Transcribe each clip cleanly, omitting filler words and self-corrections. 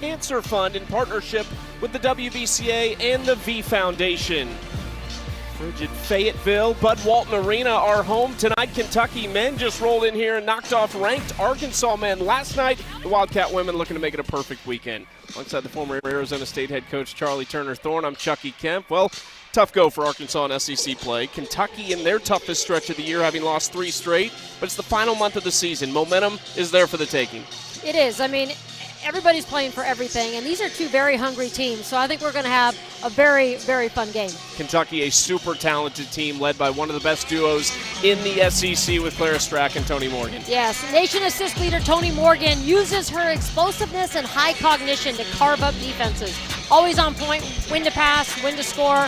Cancer Fund in partnership with the WBCA and the V Foundation. Frigid Fayetteville, Bud Walton Arena, our home tonight. Kentucky men just rolled in here and knocked off ranked Arkansas men last night. The Wildcat women looking to make it a perfect weekend. Alongside the former Arizona State head coach Charlie Turner-Thorne, I'm Chucky Kemp. Well, tough go for Arkansas in SEC play. Kentucky in their toughest stretch of the year, having lost 3 straight, but it's the final month of the season. Momentum is there for the taking. It is. I mean, everybody's playing for everything, and these are two very hungry teams, so I think we're going to have a very, very fun game. Kentucky, a super talented team led by one of the best duos in the SEC with Clara Strack and Tony Morgan. Yes, Nation Assist leader Tony Morgan uses her explosiveness and high cognition to carve up defenses. Always on point, when to pass, when to score.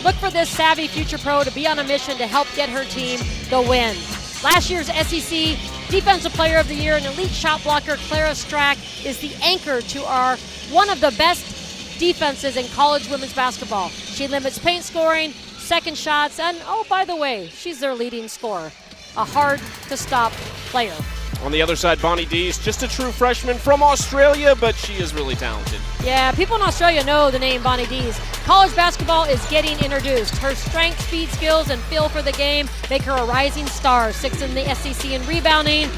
Look for this savvy future pro to be on a mission to help get her team the win. Last year's SEC Defensive Player of the Year and elite shot blocker Clara Strack is the anchor to our one of the best defenses in college women's basketball. She limits paint scoring, second shots, and oh, by the way, she's their leading scorer. A hard-to-stop player. On the other side, Bonnie Dees, just a true freshman from Australia, but she is really talented. Yeah, people in Australia know the name Bonnie Dees. College basketball is getting introduced. Her strength, speed, skills, and feel for the game make her a rising star. 6th in the SEC in rebounding.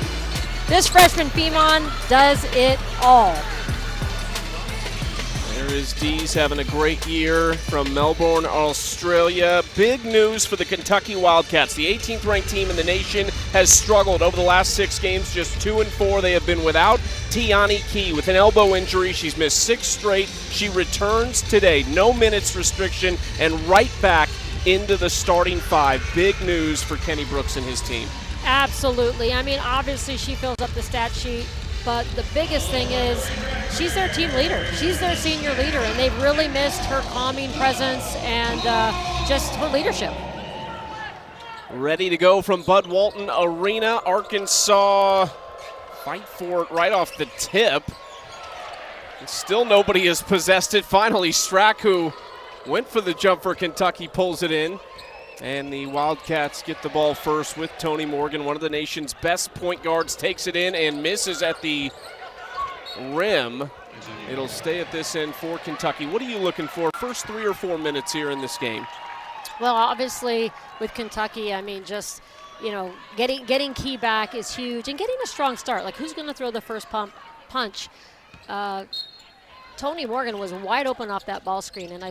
This freshman Femon does it all. There is Dees having a great year from Melbourne, Australia. Big news for the Kentucky Wildcats. The 18th ranked team in the nation has struggled over the last 6 games, just 2-4. They have been without Tiani Key with an elbow injury. She's missed 6 straight. She returns today. No minutes restriction and right back into the starting 5. Big news for Kenny Brooks and his team. Absolutely. I mean, obviously she fills up the stat sheet. But the biggest thing is she's their team leader. She's their senior leader, and they've really missed her calming presence and just her leadership. Ready to go from Bud Walton Arena. Arkansas fight for it right off the tip. And still nobody has possessed it. Finally, Strack, who went for the jump for Kentucky, pulls it in. And the Wildcats get the ball first with Tony Morgan, one of the nation's best point guards, takes it in and misses at the rim. It'll stay at this end for Kentucky. What are you looking for first 3 or 4 minutes here in this game? Well, obviously with Kentucky, I mean, just, you know, getting Key back is huge and getting a strong start. Like, who's going to throw the first punch? Tony Morgan was wide open off that ball screen, and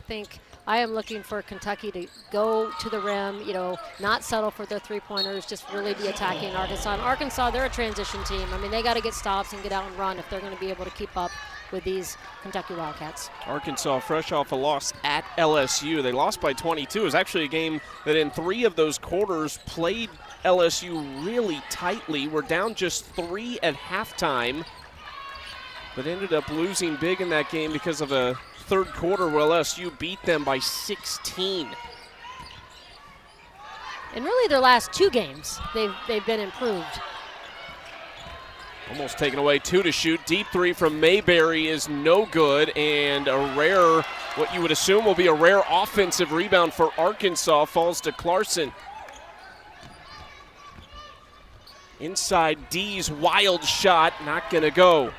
I am looking for Kentucky to go to the rim, you know, not settle for their 3-pointers, just really be attacking Arkansas. And Arkansas, they're a transition team. I mean, they got to get stops and get out and run if they're going to be able to keep up with these Kentucky Wildcats. Arkansas fresh off a loss at LSU. They lost by 22. It was actually a game that in 3 of those quarters played LSU really tightly. We're down just 3 at halftime, but ended up losing big in that game because of a third quarter where LSU beat them by 16. And really their last 2 games, they've been improved. Almost taken away, 2 to shoot. Deep 3 from Mayberry is no good, and a rare, what you would assume will be a rare offensive rebound for Arkansas, falls to Clarkson. Inside D's wild shot, not gonna go.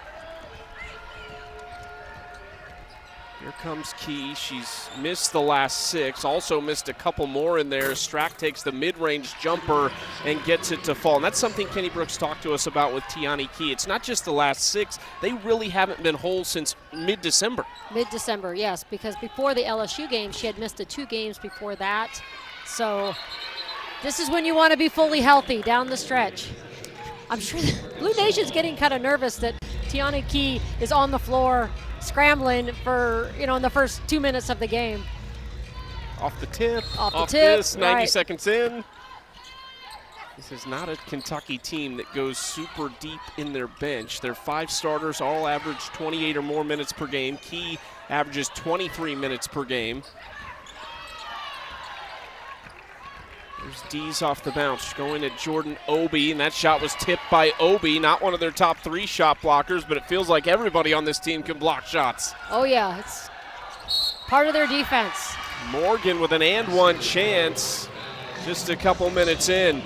Here comes Key. She's missed the last 6, also missed a couple more in there. Strack takes the mid-range jumper and gets it to fall. And that's something Kenny Brooks talked to us about with Tiani Key. It's not just the last 6. They really haven't been whole since mid-December. Mid-December, yes, because before the LSU game, she had missed the 2 games before that. So this is when you want to be fully healthy down the stretch. I'm sure the Blue Nation's getting kind of nervous that Tiani Key is on the floor scrambling for, you know, in the first 2 minutes of the game. Off the tip, off this, 90 right. seconds in. This is not a Kentucky team that goes super deep in their bench. Their 5 starters all average 28 or more minutes per game. Key averages 23 minutes per game. There's Dees off the bounce, going at Jordan Obi, and that shot was tipped by Obi, not one of their top 3 shot blockers, but it feels like everybody on this team can block shots. Oh yeah, it's part of their defense. Morgan with an and one chance, just a couple minutes in.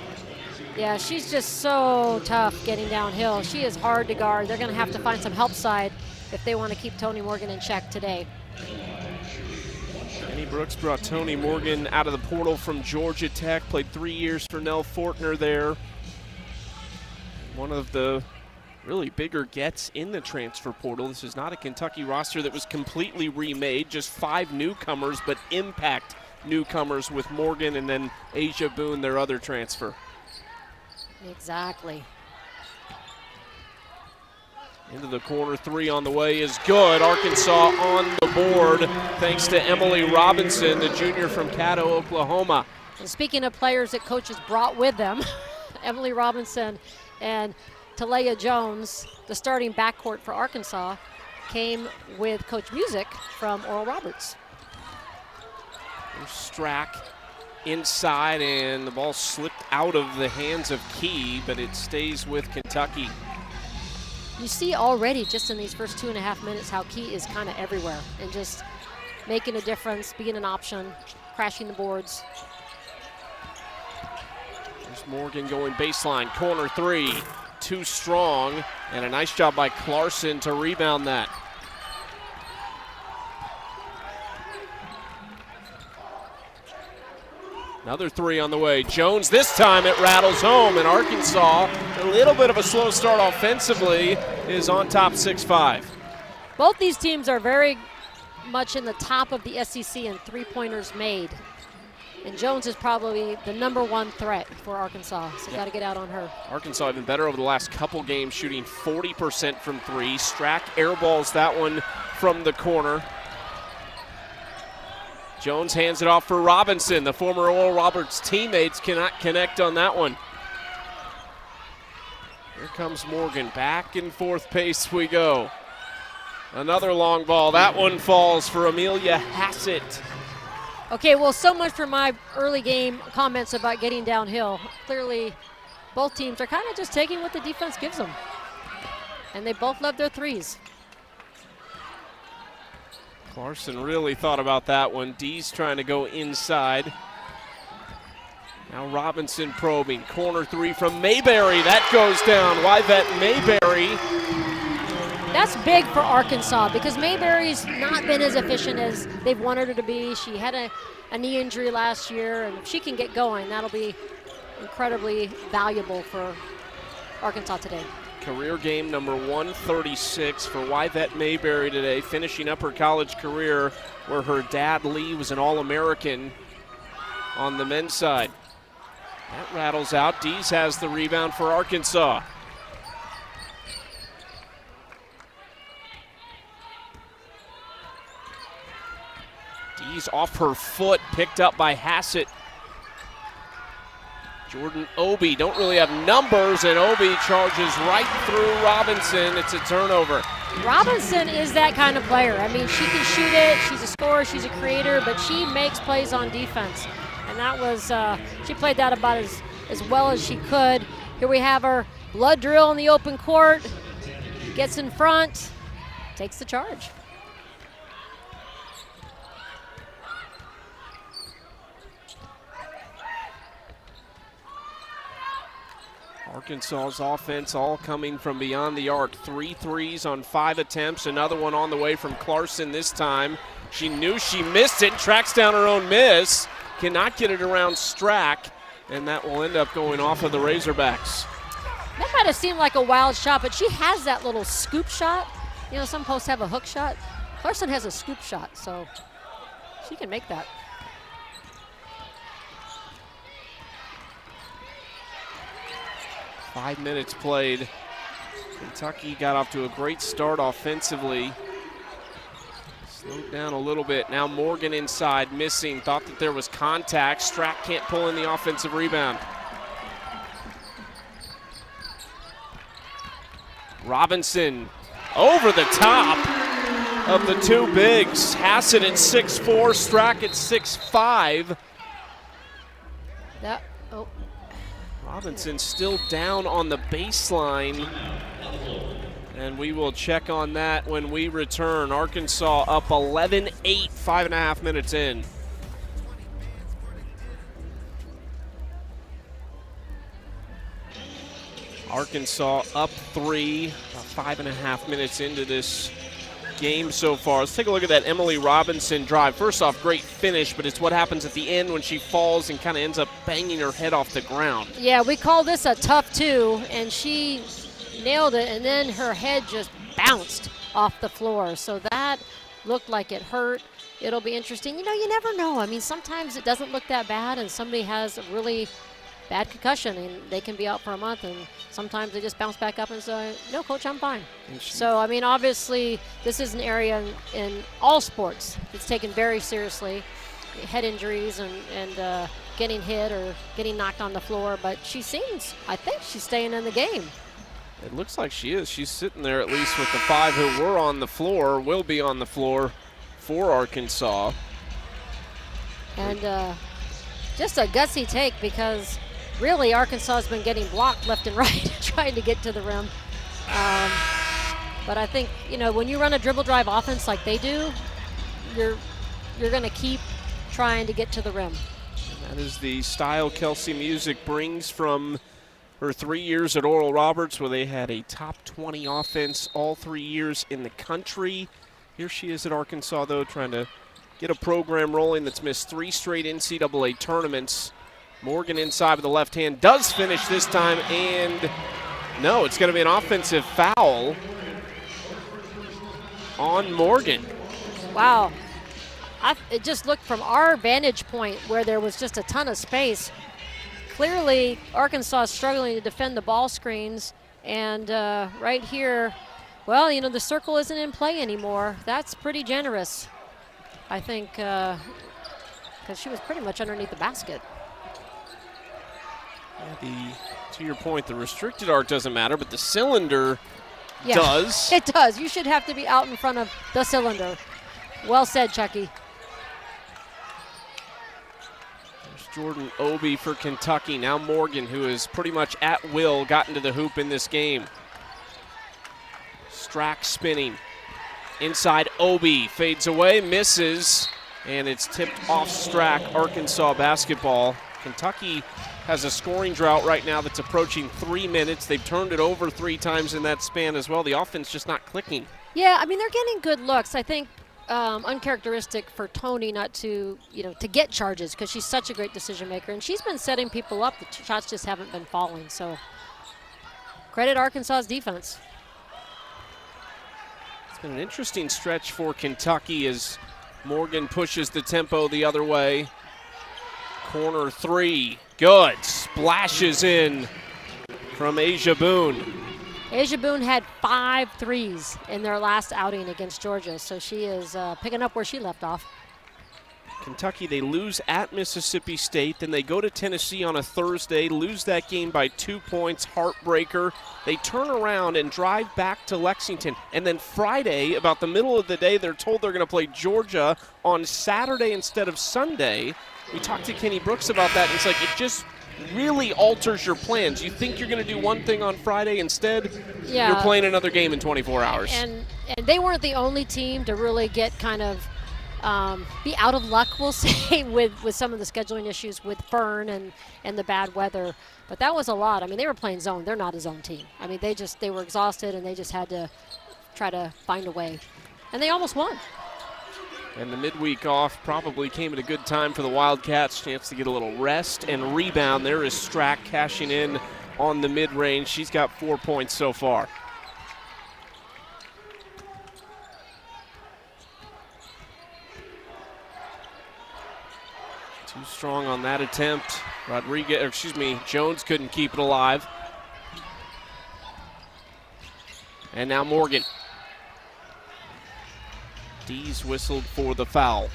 Yeah, she's just so tough getting downhill. She is hard to guard. They're going to have to find some help side if they want to keep Tony Morgan in check today. Kenny Brooks brought Tony Morgan out of the portal from Georgia Tech, played 3 years for Nell Fortner there. One of the really bigger gets in the transfer portal. This is not a Kentucky roster that was completely remade, just 5 newcomers, but impact newcomers with Morgan and then Asia Boone, their other transfer. Exactly. Into the corner, 3 on the way is good. Arkansas on the board thanks to Emily Robinson, the junior from Caddo, Oklahoma. And speaking of players that coaches brought with them, Emily Robinson and Talia Jones, the starting backcourt for Arkansas, came with Coach Music from Oral Roberts. There's Strack inside, and the ball slipped out of the hands of Key, but it stays with Kentucky. You see already just in these first 2.5 minutes how Key is kind of everywhere and just making a difference, being an option, crashing the boards. There's Morgan going baseline, corner 3, too strong, and a nice job by Clarkson to rebound that. Another 3 on the way. Jones, this time it rattles home, and Arkansas, a little bit of a slow start offensively, is on top 6-5. Both these teams are very much in the top of the SEC in three-pointers made. And Jones is probably the #1 threat for Arkansas, so got to get out on her. Arkansas even better over the last couple games, shooting 40% from 3. Strack airballs that one from the corner. Jones hands it off for Robinson. The former Oral Roberts teammates cannot connect on that one. Here comes Morgan. Back and forth pace we go. Another long ball. That one falls for Amelia Hassett. Okay, well, so much for my early game comments about getting downhill. Clearly, both teams are kind of just taking what the defense gives them. And they both love their threes. Clarkson really thought about that one. Dee's trying to go inside. Now Robinson probing. Corner 3 from Mayberry. That goes down. Wyvette Mayberry. That's big for Arkansas because Mayberry's not been as efficient as they've wanted her to be. She had a knee injury last year, and if she can get going, that'll be incredibly valuable for Arkansas today. Career game number 136 for Wyvette Mayberry today, finishing up her college career where her dad, Lee, was an All-American on the men's side. That rattles out. Dees has the rebound for Arkansas. Dees off her foot, picked up by Hassett. Jordan Obi don't really have numbers, and Obi charges right through Robinson. It's a turnover. Robinson is that kind of player. I mean, she can shoot it. She's a scorer. She's a creator, but she makes plays on defense. And that was, she played that about as well as she could. Here we have her blood drill in the open court. Gets in front, takes the charge. Arkansas's offense all coming from beyond the arc. 3 threes on 5 attempts. Another one on the way from Clarkson this time. She knew she missed it, tracks down her own miss. Cannot get it around Strack, and that will end up going off of the Razorbacks. That might have seemed like a wild shot, but she has that little scoop shot. You know, some posts have a hook shot. Clarkson has a scoop shot, so she can make that. Five minutes played. Kentucky got off to a great start offensively. Slowed down a little bit. Now Morgan inside, missing. Thought that there was contact. Strack can't pull in the offensive rebound. Robinson over the top of the two bigs. Hassett at 6'4", Strack at 6'5". Robinson still down on the baseline, and we will check on that when we return. Arkansas up 11-8, 5.5 minutes in. Arkansas up 3, about 5.5 minutes into this game so far. Let's take a look at that Emily Robinson drive. First off, great finish, but it's what happens at the end when she falls and kind of ends up banging her head off the ground. Yeah, we call this a tough two, and she nailed it, and then her head just bounced off the floor. So that looked like it hurt. It'll be interesting. You know, you never know. I mean, sometimes it doesn't look that bad, and somebody has a really bad concussion, and they can be out for a month, and sometimes they just bounce back up and say, no, coach, I'm fine. So, I mean, obviously, this is an area in all sports that's taken very seriously, head injuries and getting hit or getting knocked on the floor, but I think she's staying in the game. It looks like she is. She's sitting there at least with the 5 who were on the floor, will be on the floor for Arkansas. And just a gutsy take, because really Arkansas has been getting blocked left and right trying to get to the rim. But I think, you know, when you run a dribble drive offense like they do, you're going to keep trying to get to the rim. That is the style Kelsey Music brings from her 3 years at Oral Roberts, where they had a top 20 offense all 3 years in the country. Here she is at Arkansas, though, trying to get a program rolling that's missed 3 straight NCAA tournaments. Morgan inside with the left hand does finish this time, and no, it's going to be an offensive foul on Morgan. Wow. It just looked from our vantage point where there was just a ton of space. Clearly, Arkansas is struggling to defend the ball screens, and right here, well, you know, the circle isn't in play anymore. That's pretty generous, I think, because she was pretty much underneath the basket. Yeah, to your point, the restricted arc doesn't matter, but the cylinder does. It does. You should have to be out in front of the cylinder. Well said, Chucky. Jordan Obi for Kentucky. Now Morgan, who is pretty much at will, got into the hoop in this game. Strack spinning. Inside Obi, fades away, misses, and it's tipped off Strack. Arkansas basketball. Kentucky has a scoring drought right now that's approaching 3 minutes. They've turned it over 3 times in that span as well. The offense just not clicking. Yeah, I mean, they're getting good looks. I think uncharacteristic for Tony not to, you know, to get charges, because she's such a great decision maker, and she's been setting people up. The shots just haven't been falling. So credit Arkansas's defense. It's been an interesting stretch for Kentucky as Morgan pushes the tempo the other way. Corner 3, good. Splashes in from Asia Boone. Asia Boone had 5 threes in their last outing against Georgia, so she is picking up where she left off. Kentucky, they lose at Mississippi State, then they go to Tennessee on a Thursday, lose that game by 2 points, heartbreaker. They turn around and drive back to Lexington, and then Friday, about the middle of the day, they're told they're going to play Georgia on Saturday instead of Sunday. We talked to Kenny Brooks about that, and it's like it just really alters your plans. You think you're going to do one thing on Friday, instead you're playing another game in 24 hours. And they weren't the only team to really get kind of be out of luck, we'll say, with some of the scheduling issues with Fern and the bad weather. But that was a lot. I mean, they were playing zone. They're not a zone team. I mean, they were exhausted, and they just had to try to find a way. And they almost won. And the midweek off probably came at a good time for the Wildcats. Chance to get a little rest and rebound. There is Strack cashing in on the mid-range. She's got 4 points so far. Too strong on that attempt. Jones couldn't keep it alive. And now Morgan. Dees whistled for the foul.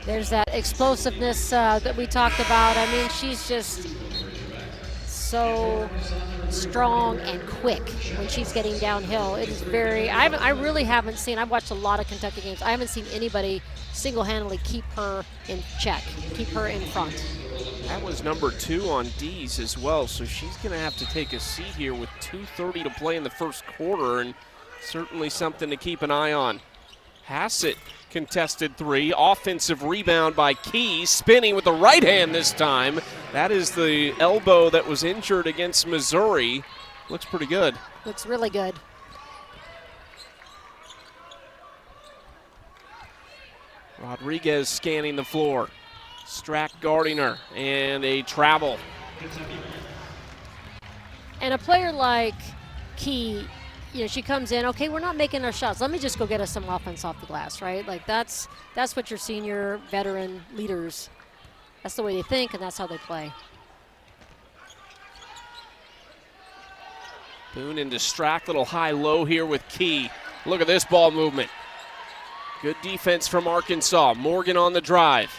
There's that explosiveness that we talked about. I mean, she's just so strong and quick when she's getting downhill. It is very, I really haven't seen, I've watched a lot of Kentucky games. I haven't seen anybody single-handedly keep her in check, keep her in front. That was number 2 on Dees as well, so she's going to have to take a seat here with 2:30 to play in the first quarter, and certainly something to keep an eye on. Hassett contested 3. Offensive rebound by Key, spinning with the right hand this time. That is the elbow that was injured against Missouri. Looks pretty good. Looks really good. Rodriguez scanning the floor. Strack guarding her, and a travel. And a player like Key, you know, she comes in, okay, we're not making our shots. Let me just go get us some offense off the glass, right? Like that's what your senior veteran leaders, that's the way they think, and that's how they play. Boone into Strack, little high-low here with Key. Look at this ball movement. Good defense from Arkansas. Morgan on the drive.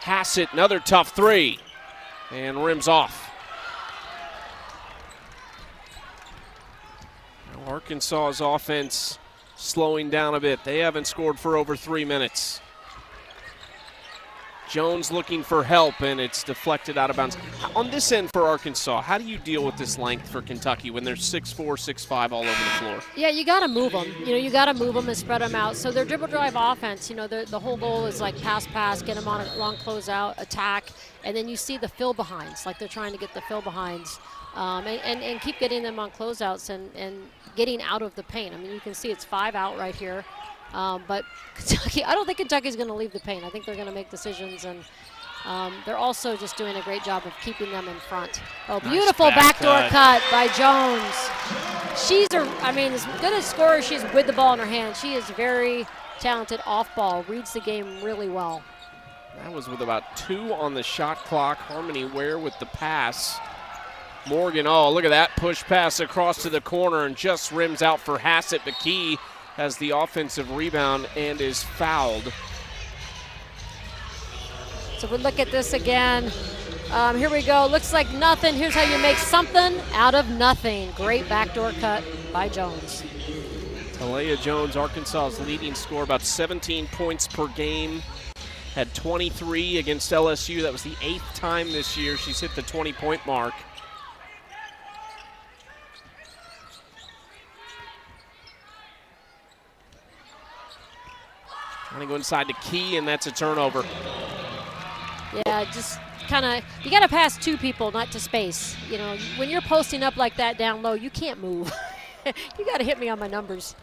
Hassett, another tough three, and rims off. Now Arkansas's offense slowing down a bit. They haven't scored for over 3 minutes. Jones looking for help, and it's deflected out of bounds. On this end for Arkansas, how do you deal with this length for Kentucky when they're 6'4", 6'5", all over the floor? Yeah, you got to move them. You know, you got to move them and spread them out. So their dribble drive offense, you know, the whole goal is like pass, get them on a long closeout, attack, and then you see the fill behinds, like they're trying to get the fill behinds, and keep getting them on closeouts and getting out of the paint. I mean, you can see it's 5 out right here. But Kentucky, I don't think Kentucky's going to leave the paint. I think they're going to make decisions, and they're also just doing a great job of keeping them in front. Oh, beautiful nice backdoor cut by Jones. I mean, as good a scorer as she is with the ball in her hand, she is very talented off ball, reads the game really well. That was with about 2 on the shot clock. Harmony Ware with the pass. Morgan, oh, look at that push pass across to the corner and just rims out for Hassett. The Key has the offensive rebound and is fouled. So we look at this again. Here we go. Looks like nothing. Here's how you make something out of nothing. Great backdoor cut by Jones. Talia Jones, Arkansas's leading scorer, about 17 points per game. Had 23 against LSU. That was the 8th time this year she's hit the 20-point mark. Trying to go inside the Key, and that's a turnover. Yeah, just kind of, you got to pass 2 people, not to space. You know, when you're posting up like that down low, you can't move. You got to hit me on my numbers.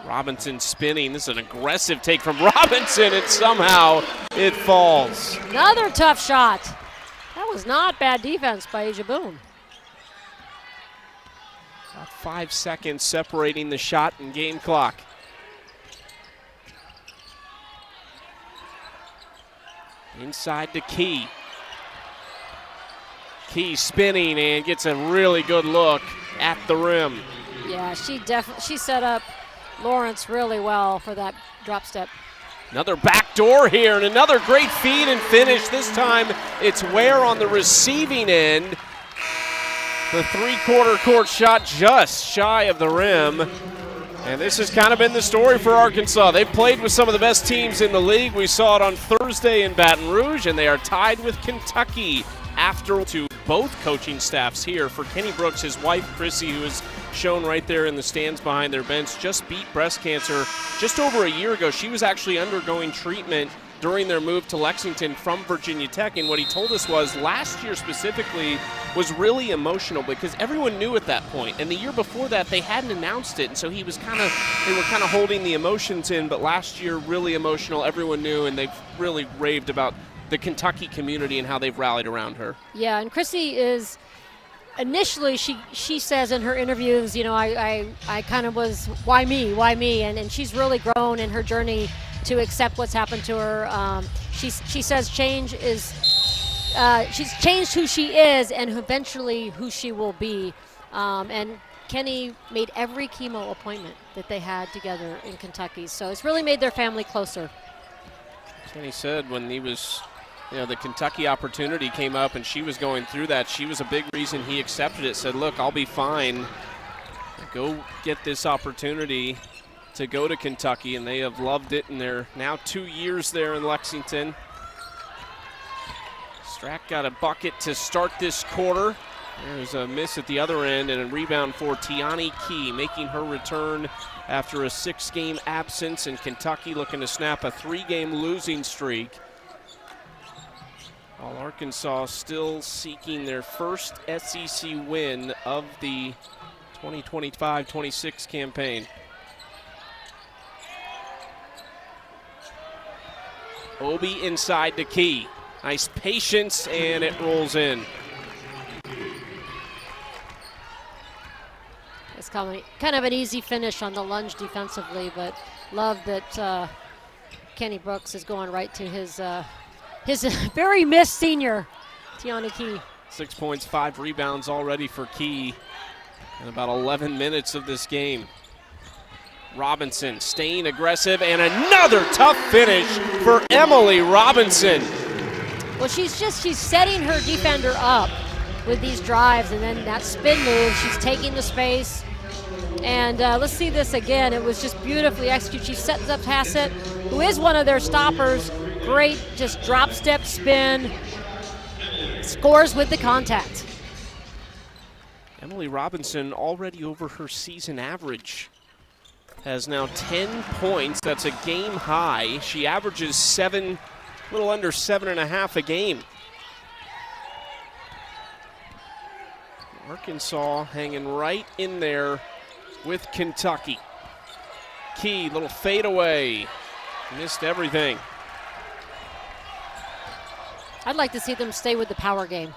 Robinson spinning. This is an aggressive take from Robinson, and somehow it falls. Another tough shot. That was not bad defense by Asia Boone. About 5 seconds separating the shot and game clock. Inside the Key. Key spinning and gets a really good look at the rim. Yeah, she set up Lawrence really well for that drop step. Another backdoor here and another great feed and finish. This time it's Ware on the receiving end. The 3/4 court shot just shy of the rim. And this has kind of been the story for Arkansas. They've played with some of the best teams in the league. We saw it on Thursday in Baton Rouge, and they are tied with Kentucky after to both coaching staffs here. For Kenny Brooks, his wife, Chrissy, who is shown right there in the stands behind their bench, just beat breast cancer just over a year ago. She was actually undergoing treatment during their move to Lexington from Virginia Tech, and what he told us was last year specifically was really emotional because everyone knew at that point, and the year before that they hadn't announced it, and so they were kind of holding the emotions in, but last year really emotional, everyone knew, and they've really raved about the Kentucky community and how they've rallied around her. Yeah, and Chrissy is, initially she says in her interviews, you know, I kind of was, why me, and she's really grown in her journey to accept what's happened to her. She says she's changed who she is and eventually who she will be. And Kenny made every chemo appointment that they had together in Kentucky. So it's really made their family closer. Kenny said when he was, you know, the Kentucky opportunity came up and she was going through that, she was a big reason he accepted it, said, look, I'll be fine. Go get this opportunity to go to Kentucky, and they have loved it, and they're now 2 years there in Lexington. Strack got a bucket to start this quarter. There's a miss at the other end and a rebound for Tiani Key, making her return after a 6-game absence, and Kentucky looking to snap a 3-game losing streak. While Arkansas still seeking their first SEC win of the 2025-26 campaign. Obi inside to Key. Nice patience, and it rolls in. It's kind of an easy finish on the lunge defensively, but love that Kenny Brooks is going right to his very missed senior, Tiana Key. 6 points, 5 rebounds already for Key in about 11 minutes of this game. Robinson staying aggressive, and another tough finish for Emily Robinson. Well, she's setting her defender up with these drives, and then that spin move, she's taking the space. And let's see this again. It was just beautifully executed. She sets up Hassett, who is one of their stoppers. Great, just drop step spin. Scores with the contact. Emily Robinson already over her season average. Has now 10 points. That's a game high. She averages a little under 7.5 a game. Arkansas hanging right in there with Kentucky. Key, little fadeaway. Missed everything. I'd like to see them stay with the power game.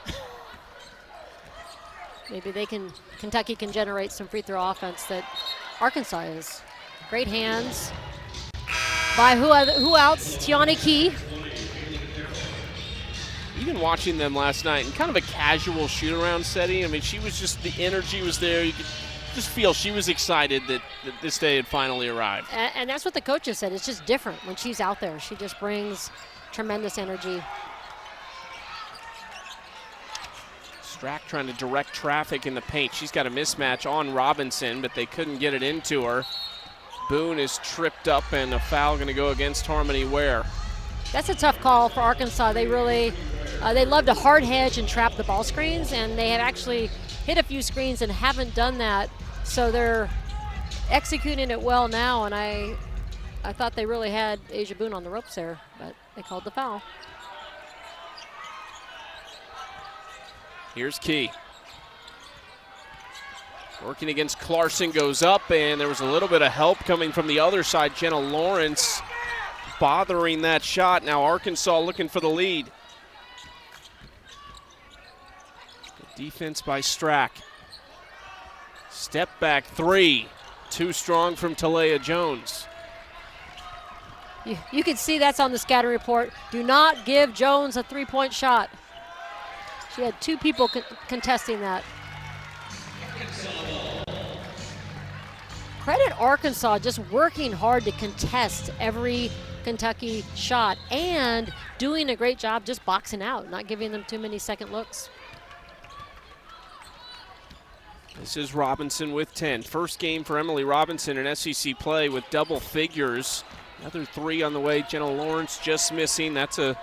Maybe Kentucky can generate some free throw offense that Arkansas is. Great hands by who else? Tiana Key. Even watching them last night in kind of a casual shoot-around setting, I mean, the energy was there. You could just feel she was excited that this day had finally arrived. And that's what the coaches said. It's just different when she's out there. She just brings tremendous energy. Strack trying to direct traffic in the paint. She's got a mismatch on Robinson, but they couldn't get it into her. Boone is tripped up, and a foul going to go against Harmony Ware. That's a tough call for Arkansas. They really, they love to hard hedge and trap the ball screens, and they have actually hit a few screens and haven't done that. So they're executing it well now, and I thought they really had Asia Boone on the ropes there, but they called the foul. Here's Key. Working against Clarkson, goes up, and there was a little bit of help coming from the other side. Jenna Lawrence bothering that shot. Now Arkansas looking for the lead. Good defense by Strack. Step back three. Too strong from Talea Jones. You can see that's on the scatter report. Do not give Jones a three-point shot. She had two people contesting that. Credit Arkansas just working hard to contest every Kentucky shot and doing a great job just boxing out, not giving them too many second looks. This is Robinson with 10. First game for Emily Robinson in SEC play with double figures. Another three on the way. Jenna Lawrence just missing. That's a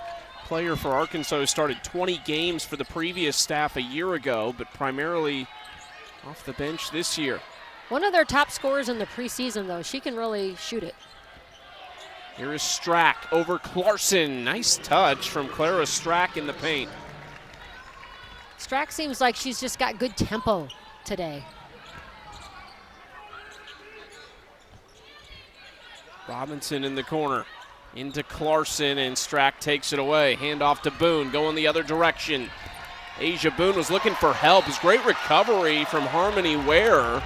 player for Arkansas who started 20 games for the previous staff a year ago, but primarily off the bench this year. One of their top scorers in the preseason, though. She can really shoot it. Here is Strack over Clarkson. Nice touch from Clara Strack in the paint. Strack seems like she's just got good tempo today. Robinson in the corner. Into Clarkson, and Strack takes it away. Hand off to Boone, going the other direction. Asia Boone was looking for help. It's great recovery from Harmony Ware.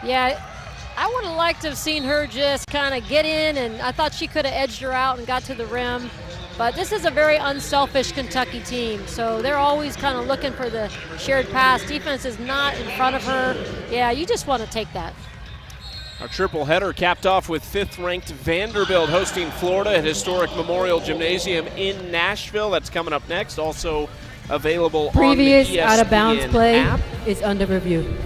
Yeah, I would have liked to have seen her just kind of get in, and I thought she could have edged her out and got to the rim. But this is a very unselfish Kentucky team, so they're always kind of looking for the shared pass. Defense is not in front of her. Yeah, you just want to take that. Our triple header capped off with 5th-ranked Vanderbilt hosting Florida at historic Memorial Gymnasium in Nashville. That's coming up next. Also available Previous on the ESPN out-of-bounds play app. is under review.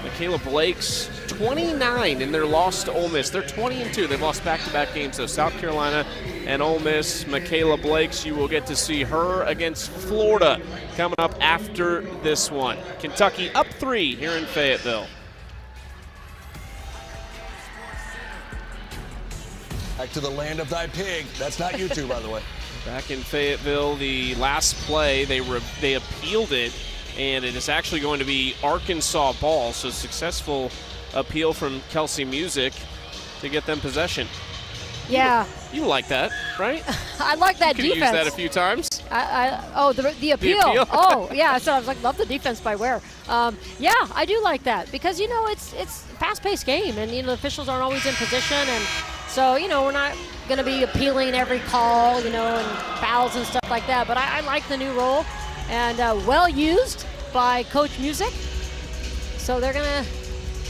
Michaela Blake's 29 in their loss to Ole Miss. They're 20-2. They've lost back-to-back games, so South Carolina and Ole Miss. Michaela Blake's, you will get to see her against Florida coming up after this one. Kentucky up 3 here in Fayetteville. Back to the land of thy pig. That's not you two, by the way. Back in Fayetteville, the last play, they appealed it, and it is actually going to be Arkansas ball. So successful appeal from Kelsey Music to get them possession. Yeah. You like that, right? I like that You could defense. use that a few times. The appeal. Oh, yeah. So I was like, love the defense by Ware. Yeah, I do like that because it's a fast-paced game, and the officials aren't always in position, and so we're not going to be appealing every call, and fouls and stuff like that. But I like the new role, and well used by Coach Music. So they're going to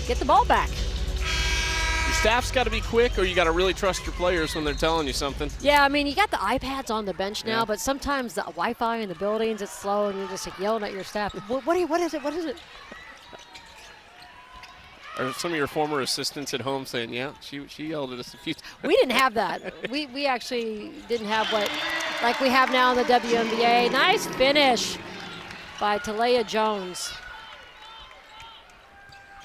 get the ball back. Your staff's got to be quick, or you got to really trust your players when they're telling you something. Yeah, I mean, you got the iPads on the bench now, Yeah. but sometimes the Wi-Fi in the buildings, it's slow, and you're just like yelling at your staff. What is it? What is it? Or some of your former assistants at home saying, yeah, she yelled at us a few times. We didn't have that. We actually didn't have like we have now in the WNBA. Nice finish by Talia Jones.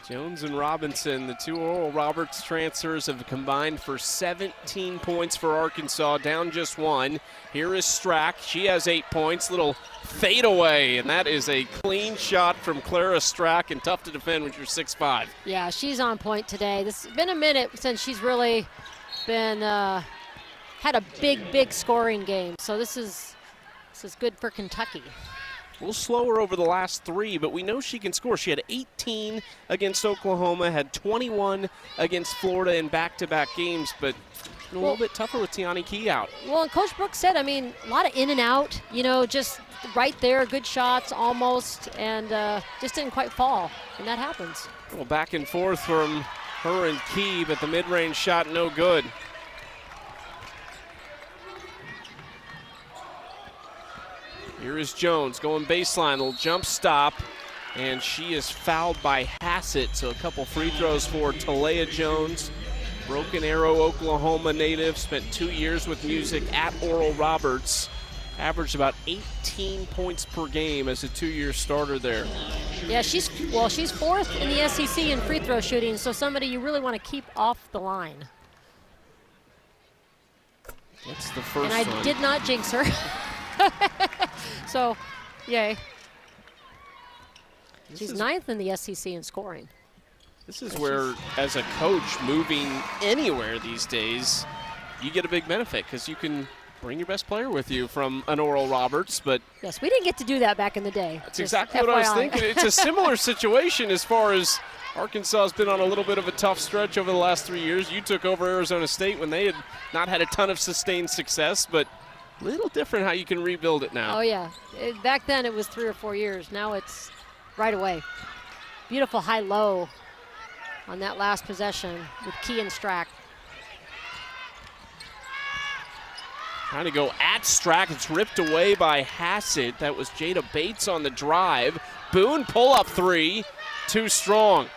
Jones and Robinson, the two Oral Roberts transfers, have combined for 17 points for Arkansas, down just one. Here is Strack. She has 8 points. Little fadeaway, and that is a clean shot from Clara Strack, and tough to defend when you're 6'5". Yeah, she's on point today. This has been a minute since she's really been had a big scoring game. So this is good for Kentucky. We'll slow her over the last 3, but we know she can score. She had 18 against Oklahoma, had 21 against Florida in back-to-back games, but a little bit tougher with Tiani Key out. Well, and Coach Brooks said, I mean, a lot of in and out, just right there, good shots almost, and just didn't quite fall, and that happens. Well, back and forth from her and Key, but the mid-range shot no good. Here is Jones going baseline, little jump stop, and she is fouled by Hassett. So a couple free throws for Talia Jones. Broken Arrow, Oklahoma native, spent 2 years with Music at Oral Roberts. Averaged about 18 points per game as a 2-year starter there. Yeah, she's fourth in the SEC in free throw shooting, so somebody you really want to keep off the line. That's the first And I did not jinx her. So, yay. She's ninth in the SEC in scoring. This is where, as a coach, moving anywhere these days, you get a big benefit because you can bring your best player with you from an Oral Roberts. But yes, we didn't get to do that back in the day. that's exactly what I was thinking. It's a similar situation as far as Arkansas has been on a little bit of a tough stretch over the last 3 years. You took over Arizona State when they had not had a ton of sustained success, but a little different how you can rebuild it now. Oh, yeah. Back then it was 3 or 4 years. Now it's right away. Beautiful high-low on that last possession with Key and Strack. Trying to go at Strack. It's ripped away by Hassett. That was Jada Bates on the drive. Boone pull-up 3. Too strong.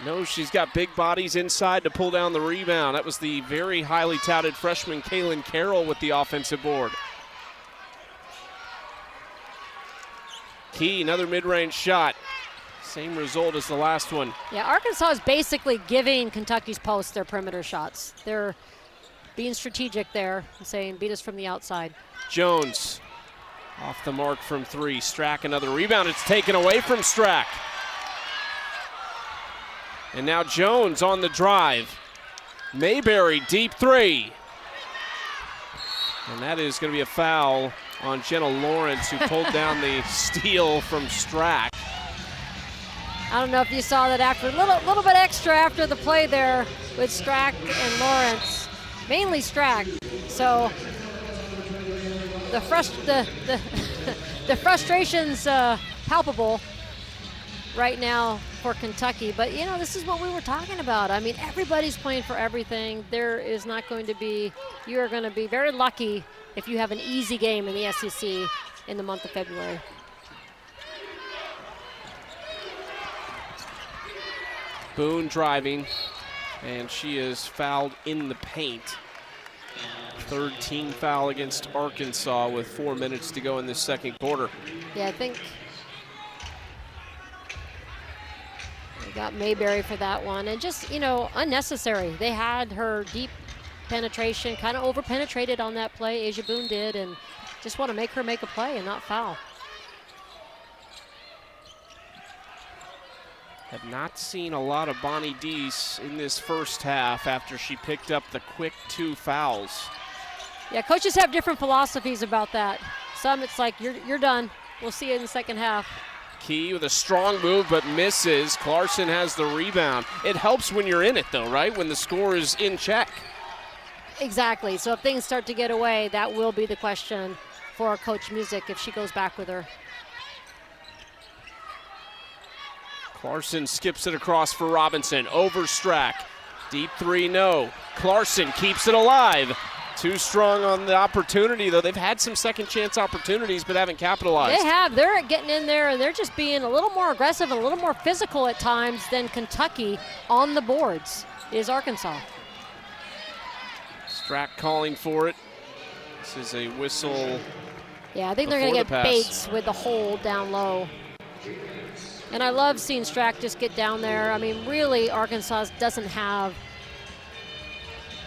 No, she's got big bodies inside to pull down the rebound. That was the very highly touted freshman Kaylin Carroll with the offensive board. Key, another mid-range shot. Same result as the last one. Yeah, Arkansas is basically giving Kentucky's posts their perimeter shots. They're being strategic there and saying, beat us from the outside. Jones off the mark from 3. Strack, another rebound. It's taken away from Strack. And now Jones on the drive. Mayberry, deep 3. And that is going to be a foul on Jenna Lawrence, who pulled down the steal from Strack. I don't know if you saw that after a little bit extra after the play there with Strack and Lawrence, mainly Strack. So the frustration's palpable right now for Kentucky, but this is what we were talking about. I mean, everybody's playing for everything. There is not going to be, you are going to be very lucky if you have an easy game in the SEC in the month of February. Boone driving, and she is fouled in the paint. Third team foul against Arkansas with 4 minutes to go in this second quarter. Yeah, I think we got Mayberry for that one, and just, unnecessary. They had her deep penetration, kind of over-penetrated on that play, Asia Boone did, and just want to make her make a play and not foul. Have not seen a lot of Bonnie Deese in this first half after she picked up the quick 2 fouls. Yeah, coaches have different philosophies about that. Some it's like, you're done. We'll see you in the second half. Key with a strong move but misses. Clarkson has the rebound. It helps when you're in it though, right? When the score is in check. Exactly. So if things start to get away, that will be the question for Coach Music if she goes back with her. Clarkson skips it across for Robinson. Over Strack. Deep 3, no. Clarkson keeps it alive. Too strong on the opportunity, though. They've had some second chance opportunities but haven't capitalized. They have. They're getting in there, and they're just being a little more aggressive and a little more physical at times than Kentucky on the boards is Arkansas. Strack calling for it. This is a whistle. Yeah, I think they're going to get Bates with the hold down low. And I love seeing Strack just get down there. I mean, really, Arkansas doesn't have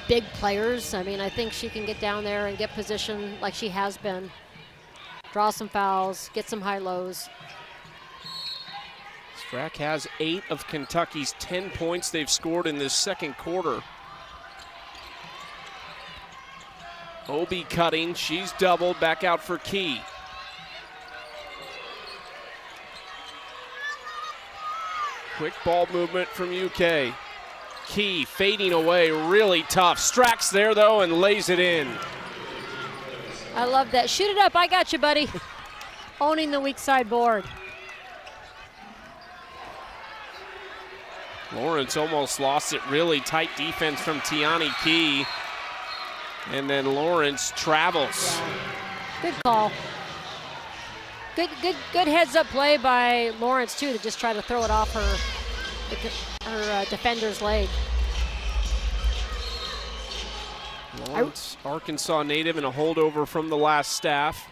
big players. I mean, I think she can get down there and get position like she has been. Draw some fouls, get some high lows. Strack has 8 of Kentucky's 10 points they've scored in this second quarter. Obi cutting, she's doubled, back out for Key. Quick ball movement from UK. Key fading away, really tough. Strack's there though and lays it in. I love that. Shoot it up, I got you, buddy. Owning the weak side board. Lawrence almost lost it. Really tight defense from Tiani Key. And then Lawrence travels. Yeah. Good call. Good heads-up play by Lawrence too to just try to throw it off her defender's leg. Lawrence, Arkansas native, and a holdover from the last staff.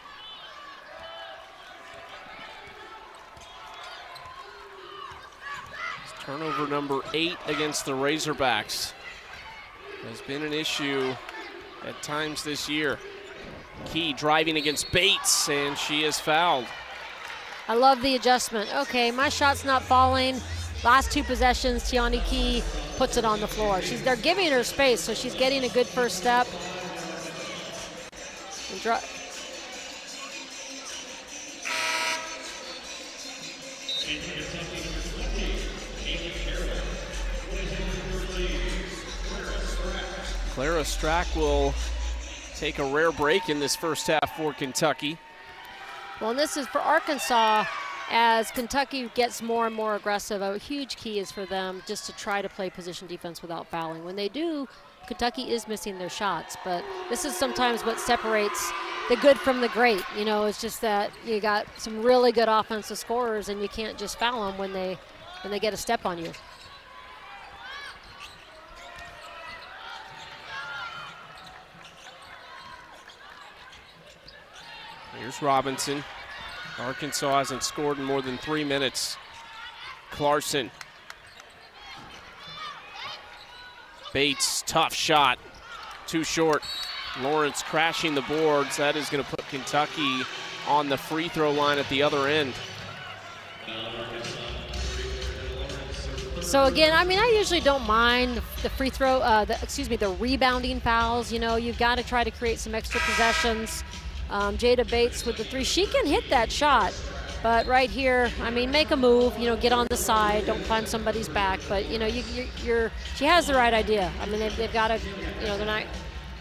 It's turnover number 8 against the Razorbacks. Has been an issue at times this year. Key driving against Bates, and she is fouled. I love the adjustment. Okay, my shot's not falling. Last 2 possessions, Tiani Key puts it on the floor. They're giving her space, so she's getting a good first step. Clara Strack will take a rare break in this first half for Kentucky. Well, and this is for Arkansas as Kentucky gets more and more aggressive. A huge key is for them just to try to play position defense without fouling. When they do, Kentucky is missing their shots, but this is sometimes what separates the good from the great. You know, it's just that you got some really good offensive scorers and you can't just foul them when they get a step on you. Here's Robinson. Arkansas hasn't scored in more than 3 minutes. Clarkson. Bates, tough shot. Too short. Lawrence crashing the boards. That is going to put Kentucky on the free throw line at the other end. So again, I mean, I usually don't mind the free throw, the rebounding fouls. You know, you've got to try to create some extra possessions. Jada Bates with the 3. She can hit that shot, but right here, I mean, make a move, you know, get on the side, don't climb somebody's back, but, you know, she has the right idea. I mean, they've got to, you know, they're not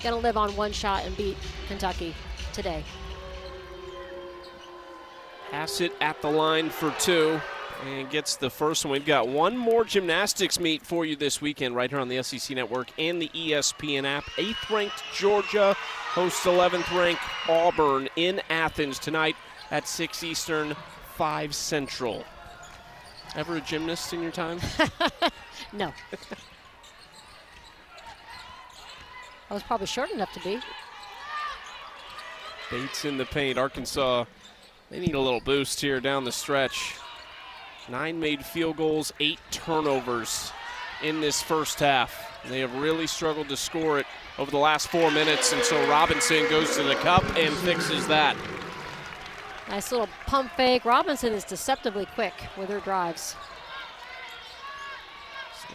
going to live on one shot and beat Kentucky today. Hassett at the line for 2 and gets the first one. We've got one more gymnastics meet for you this weekend right here on the SEC Network and the ESPN app. 8th-ranked Georgia hosts 11th-ranked Auburn in Athens tonight at 6 Eastern, 5 Central. Ever a gymnast in your time? No. I was probably short enough to be. Bates in the paint. Arkansas, they need a little boost here down the stretch. 9 made field goals, 8 turnovers in this first half. They have really struggled to score it over the last 4 minutes, and so Robinson goes to the cup and fixes that. Nice little pump fake. Robinson is deceptively quick with her drives.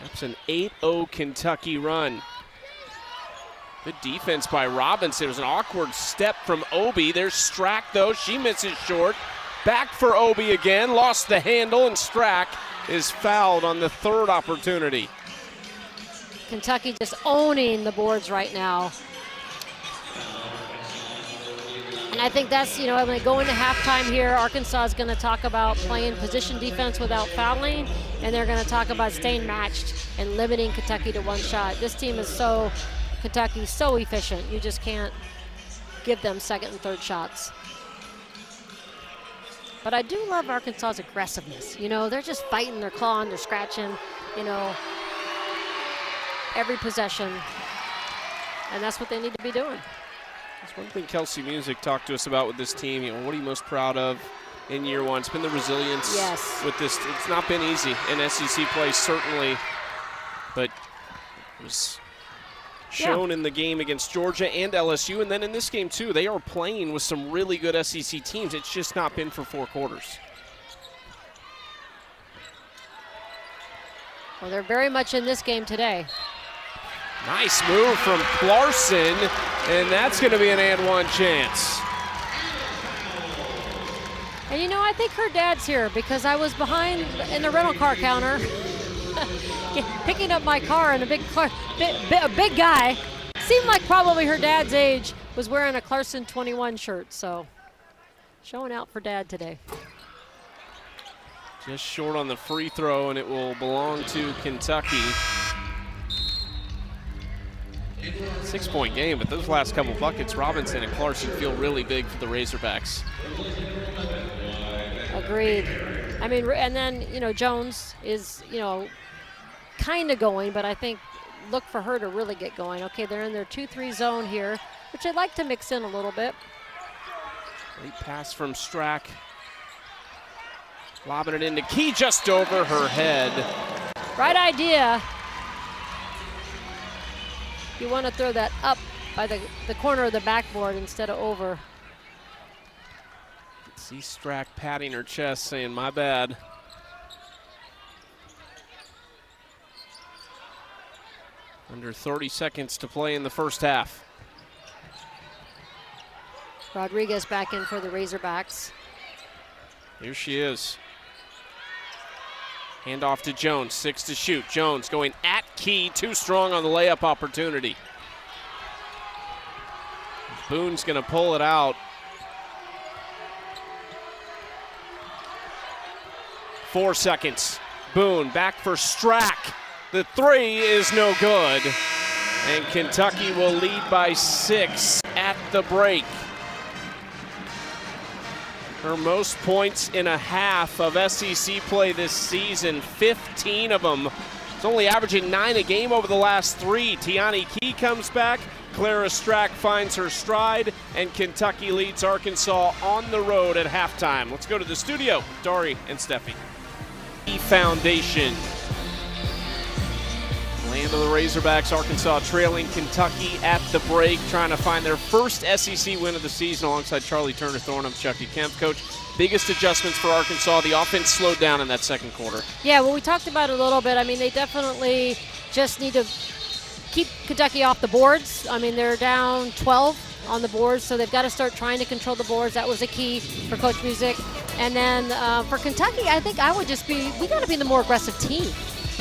That's an 8-0 Kentucky run. Good defense by Robinson. It was an awkward step from Obi. There's Strack, though. She misses short. Back for Obi again. Lost the handle, and Strack is fouled on the third opportunity. Kentucky just owning the boards right now. And I think that's, when they go into halftime here, Arkansas is going to talk about playing position defense without fouling, and they're going to talk about staying matched and limiting Kentucky to one shot. This team is Kentucky, so efficient. You just can't give them second and third shots. But I do love Arkansas's aggressiveness. They're just fighting, they're clawing, they're scratching, every possession. And that's what they need to be doing. That's one thing Kelsey Music talked to us about with this team. What are you most proud of in year one? It's been the resilience with this. It's not been easy in SEC play, certainly. But it was shown in the game against Georgia and LSU. And then in this game, too, they are playing with some really good SEC teams. It's just not been for 4 quarters. Well, they're very much in this game today. Nice move from Clarkson, and that's going to be an and one chance. And I think her dad's here because I was behind in the rental car counter picking up my car, and a big guy, seemed like probably her dad's age, was wearing a Clarkson 21 shirt, so showing out for dad today. Just short on the free throw, and it will belong to Kentucky. 6-point game, but those last couple buckets, Robinson and Clarkson feel really big for the Razorbacks. Agreed. And then, Jones is, kind of going, but I think look for her to really get going. Okay, they're in their 2-3 zone here, which I'd like to mix in a little bit. Great pass from Strack. Lobbing it into Key just over her head. Right idea. You want to throw that up by the corner of the backboard instead of over. See Strack patting her chest saying, my bad. Under 30 seconds to play in the first half. Rodriguez back in for the Razorbacks. Here she is. Hand off to Jones, 6 to shoot. Jones going at Key, too strong on the layup opportunity. Boone's gonna pull it out. 4 seconds. Boone back for Strack. The 3 is no good. And Kentucky will lead by 6 at the break. Her most points in a half of SEC play this season, 15 of them. It's only averaging 9 a game over the last 3. Tiani Key comes back, Clara Strack finds her stride, and Kentucky leads Arkansas on the road at halftime. Let's go to the studio, Dari and Steffi. Foundation. Land of the Razorbacks, Arkansas trailing Kentucky at the break, trying to find their first SEC win of the season alongside Charlie Turner-Thorne. I'm Chucky Kemp. Coach, biggest adjustments for Arkansas. The offense slowed down in that second quarter. Yeah, well, we talked about it a little bit. They definitely just need to keep Kentucky off the boards. They're down 12 on the boards, so they've got to start trying to control the boards. That was a key for Coach Music. And then for Kentucky, I think I would just we got to be the more aggressive team.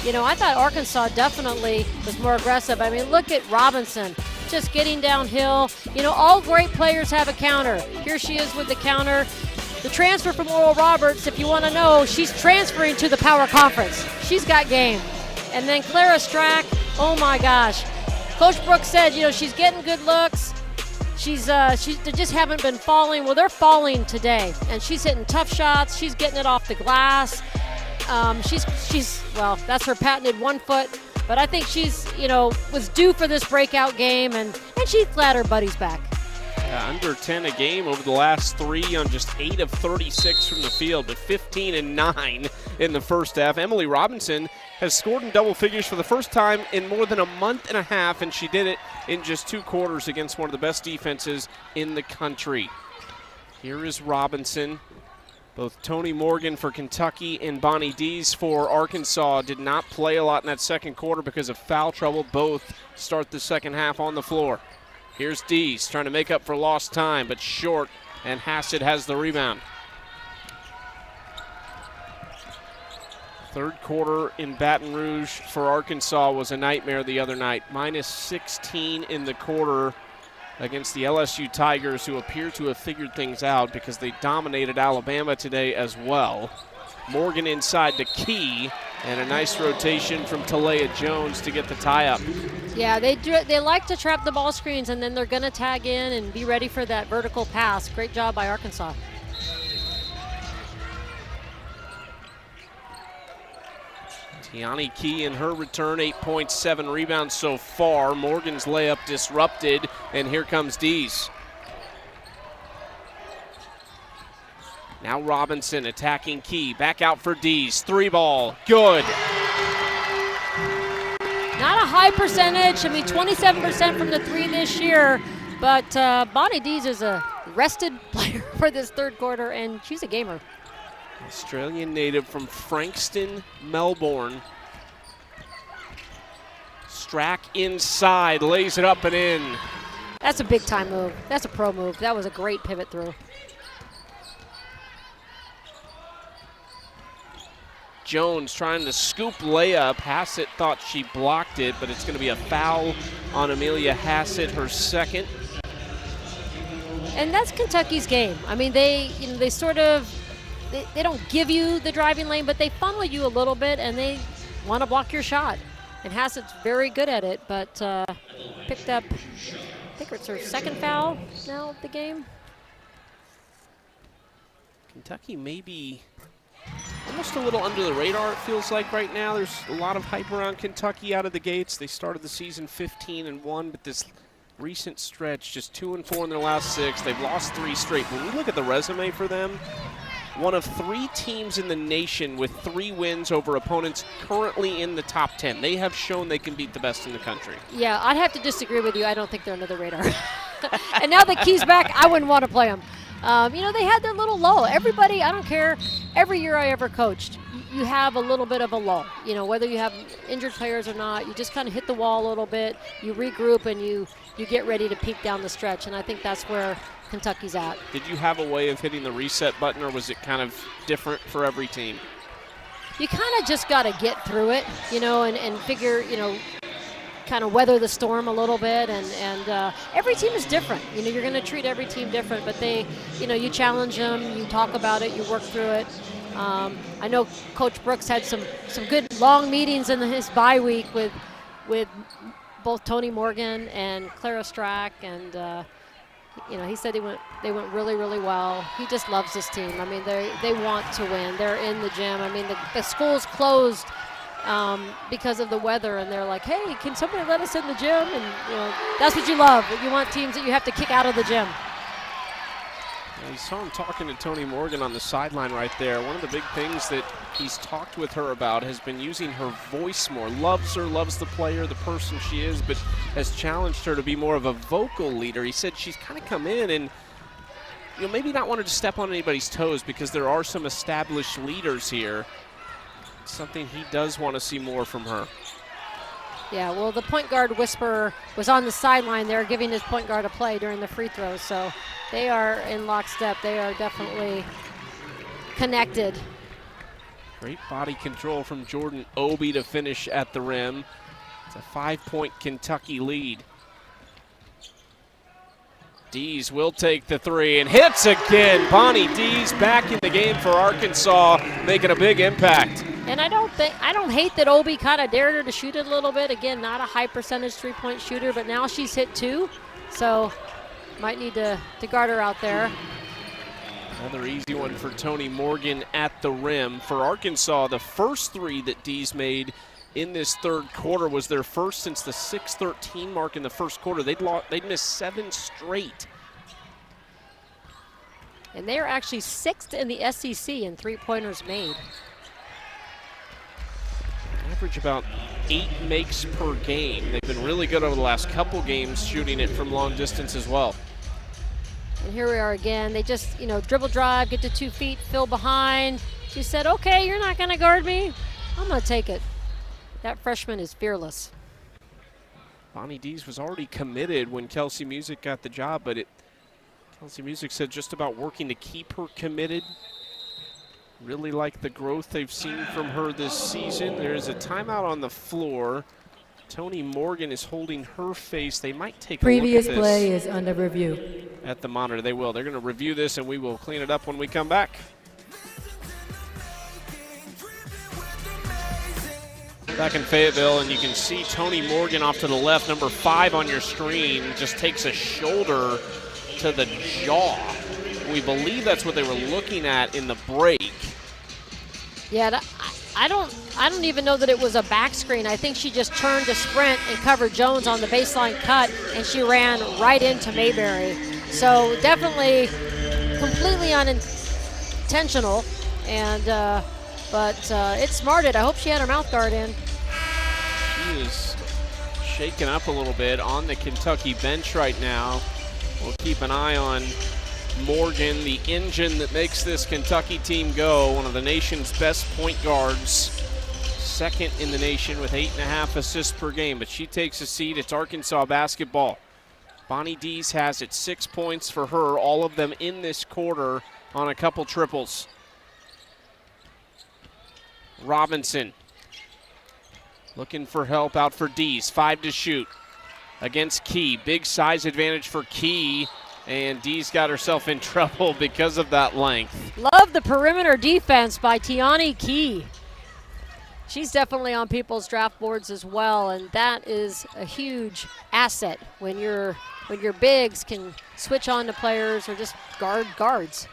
I thought Arkansas definitely was more aggressive. Look at Robinson just getting downhill. All great players have a counter. Here she is with the counter. The transfer from Oral Roberts, if you want to know, she's transferring to the Power Conference. She's got game. And then Clara Strack, oh my gosh. Coach Brooks said, she's getting good looks. They just haven't been falling. Well, they're falling today. And she's hitting tough shots. She's getting it off the glass. Well, that's her patented 1 foot, but I think she's, was due for this breakout game, and she's glad her buddy's back. Yeah, under 10 a game over the last 3 on just 8 of 36 from the field, but 15 and 9 in the first half. Emily Robinson has scored in double figures for the first time in more than a month and a half, and she did it in just 2 quarters against one of the best defenses in the country. Here is Robinson. Both Tony Morgan for Kentucky and Bonnie Dees for Arkansas did not play a lot in that second quarter because of foul trouble. Both start the second half on the floor. Here's Dees trying to make up for lost time, but short, and Hassett has the rebound. Third quarter in Baton Rouge for Arkansas was a nightmare the other night. Minus 16 in the quarter against the LSU Tigers, who appear to have figured things out because they dominated Alabama today as well. Morgan inside the key, and a nice rotation from Talia Jones to get the tie-up. Yeah, they like to trap the ball screens, and then they're going to tag in and be ready for that vertical pass. Great job by Arkansas. Tiani Key in her return, 8 points, 7 rebounds so far. Morgan's layup disrupted, and here comes Dees. Now Robinson attacking Key, back out for Dees. 3-ball, good. Not a high percentage. I mean, 27% from the 3 this year, but Bonnie Dees is a rested player for this third quarter, and she's a gamer. Australian native from Frankston, Melbourne. Strack inside, lays it up and in. That's a big time move. That's a pro move. That was a great pivot through. Jones trying to scoop layup. Hassett thought she blocked it, but it's going to be a foul on Amelia Hassett, her second. And that's Kentucky's game. I mean, they sort of, they don't give you the driving lane, but they funnel you a little bit, and they want to block your shot. And Hassett's very good at it, but picked up, I think it's her second foul now of the game. Kentucky maybe almost a little under the radar, it feels like right now. There's a lot of hype around Kentucky out of the gates. They started the season 15-1, but this recent stretch, just 2-4 in their last 6. They've lost 3 straight. When we look at the resume for them, one of 3 teams in the nation with 3 wins over opponents currently in the top 10. They have shown they can beat the best in the country. Yeah, I'd have to disagree with you. I don't think they're under the radar. And now that Key's back, I wouldn't want to play them. They had their little lull. Everybody, I don't care, every year I ever coached, you have a little bit of a lull. Whether you have injured players or not, you just kind of hit the wall a little bit, you regroup, and you get ready to peak down the stretch. And I think that's where Kentucky's at. Did you have a way of hitting the reset button, or was it kind of different for every team? You kind of just got to get through it, and figure, kind of weather the storm a little bit, and every team is different. You're going to treat every team different, but you challenge them, you talk about it, you work through it. I know Coach Brooks had some good long meetings in his bye week with both Tony Morgan and Clara Strack, and he said they went really, really well. He just loves this team. I mean, they want to win. They're in the gym. I mean, the school's closed because of the weather, and they're like, hey, can somebody let us in the gym? And that's what you love. You want teams that you have to kick out of the gym. You saw him talking to Tony Morgan on the sideline right there. One of the big things that he's talked with her about has been using her voice more. Loves her, loves the player, the person she is, but has challenged her to be more of a vocal leader. He said she's kind of come in and maybe not wanted to step on anybody's toes because there are some established leaders here. It's something he does want to see more from her. Yeah, well, the point guard whisperer was on the sideline there giving his point guard a play during the free throws, so they are in lockstep. They are definitely connected. Great body control from Jordan Obie to finish at the rim. It's a 5-point Kentucky lead. Dees will take the 3 and hits again. Bonnie Dees back in the game for Arkansas, making a big impact. And I don't hate that Obie kind of dared her to shoot it a little bit. Again, not a high percentage 3-point shooter, but now she's hit 2, so might need to guard her out there. Another easy one for Tony Morgan at the rim. For Arkansas, the first 3 that Dees made in this third quarter was their first since the 6-13 mark in the first quarter. They'd missed 7 straight. And they are actually 6th in the SEC in 3-pointers made. Average about 8 makes per game. They've been really good over the last couple games shooting it from long distance as well. And here we are again. They just, dribble drive, get to 2 feet, fill behind. She said, okay, you're not going to guard me. I'm going to take it. That freshman is fearless. Bonnie Dees was already committed when Kelsey Music got the job, but Kelsey Music said just about working to keep her committed. Really like the growth they've seen from her this season. There's a timeout on the floor. Tony Morgan is holding her face. They might take a look at Previous this play is under review. at the monitor. They will. They're going to review this, and we will clean it up when we come back. Back in Fayetteville, and you can see Tony Morgan off to the left, number 5 on your screen, just takes a shoulder to the jaw. We believe that's what they were looking at in the break. Yeah, I don't even know that it was a back screen. I think she just turned to sprint and covered Jones on the baseline cut, and she ran right into Mayberry. So definitely completely unintentional, and but it smarted. I hope she had her mouth guard in. She is shaken up a little bit on the Kentucky bench right now. We'll keep an eye on Morgan, the engine that makes this Kentucky team go, one of the nation's best point guards, second in the nation with 8.5 assists per game. But she takes a seat. It's Arkansas basketball. Bonnie Dees has it, 6 points for her, all of them in this quarter on a couple triples. Robinson looking for help out for Dees. 5 to shoot against Key. Big size advantage for Key, and Dees got herself in trouble because of that length. Love the perimeter defense by Tiani Key. She's definitely on people's draft boards as well, and that is a huge asset when your bigs can switch on to players or just guards.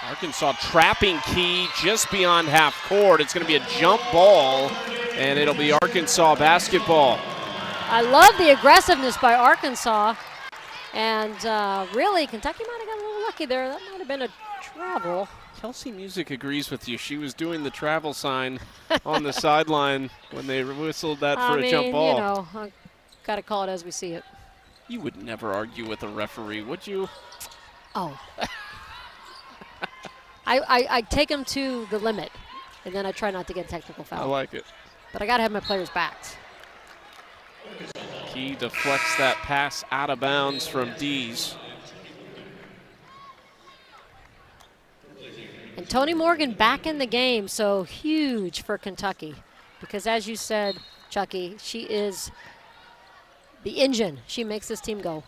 Arkansas trapping Key just beyond half court. It's going to be a jump ball, and it'll be Arkansas basketball. I love the aggressiveness by Arkansas, and really, Kentucky might have got a little lucky there. That might have been a travel. Kelsey Music agrees with you. She was doing the travel sign on the sideline when they whistled that for a jump ball. I got to call it as we see it. You would never argue with a referee, would you? Oh. I take them to the limit, and then I try not to get a technical foul. I like it. But I got to have my players' backs. Key deflects that pass out of bounds from Dees. And Tony Morgan back in the game, so huge for Kentucky. Because as you said, Chucky, she is the engine. She makes this team go.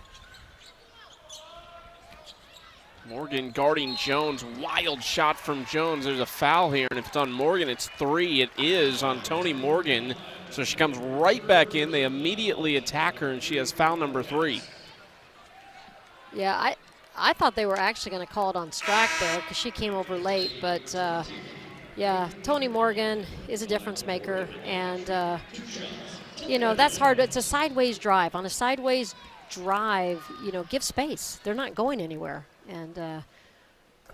Morgan guarding Jones. Wild shot from Jones. There's a foul here, and if it's on Morgan, it's 3. It is on Tony Morgan. So she comes right back in. They immediately attack her, and she has foul number 3. Yeah, I thought they were actually going to call it on Strack there because she came over late. But, yeah, Tony Morgan is a difference maker. And, that's hard. It's a sideways drive. On a sideways drive, give space. They're not going anywhere. And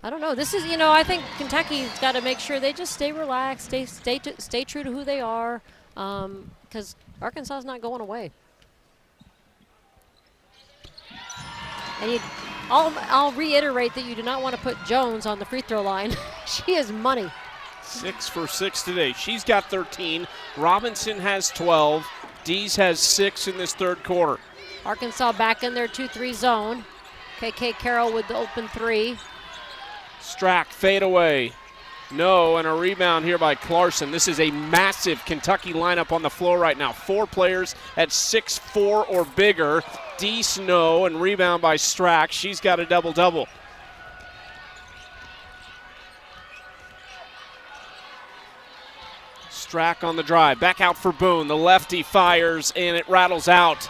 I don't know. This is, I think Kentucky's got to make sure they just stay relaxed, stay true to who they are, because Arkansas's not going away. And I'll reiterate that you do not want to put Jones on the free throw line. She is money. 6 for 6 today. She's got 13. Robinson has 12. Dees has 6 in this third quarter. Arkansas back in their 2-3 zone. KK Carroll with the open 3. Strack fade away. No, and a rebound here by Clarkson. This is a massive Kentucky lineup on the floor right now. 4 players at 6'4" or bigger. Dees no, and rebound by Strack. She's got a double-double. Strack on the drive. Back out for Boone. The lefty fires, and it rattles out.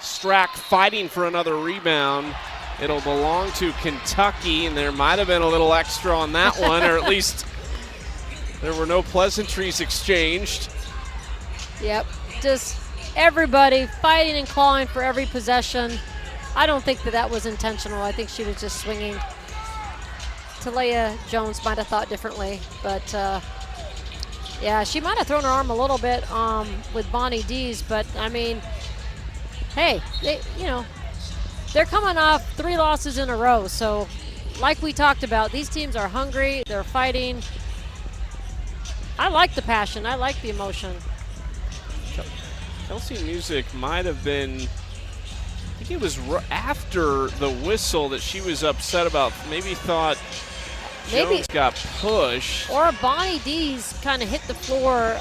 Strack fighting for another rebound. It'll belong to Kentucky, and there might have been a little extra on that one, or at least there were no pleasantries exchanged. Yep, just everybody fighting and clawing for every possession. I don't think that was intentional. I think she was just swinging. Talia Jones might have thought differently, but yeah, she might have thrown her arm a little bit with Bonnie Dees, but I mean, hey, they're coming off 3 losses in a row. So like we talked about, these teams are hungry, they're fighting. I like the passion, I like the emotion. Kelsey Music might have been, I think it was after the whistle that she was upset about, maybe thought Jones got pushed. Or Bonnie D's kind of hit the floor.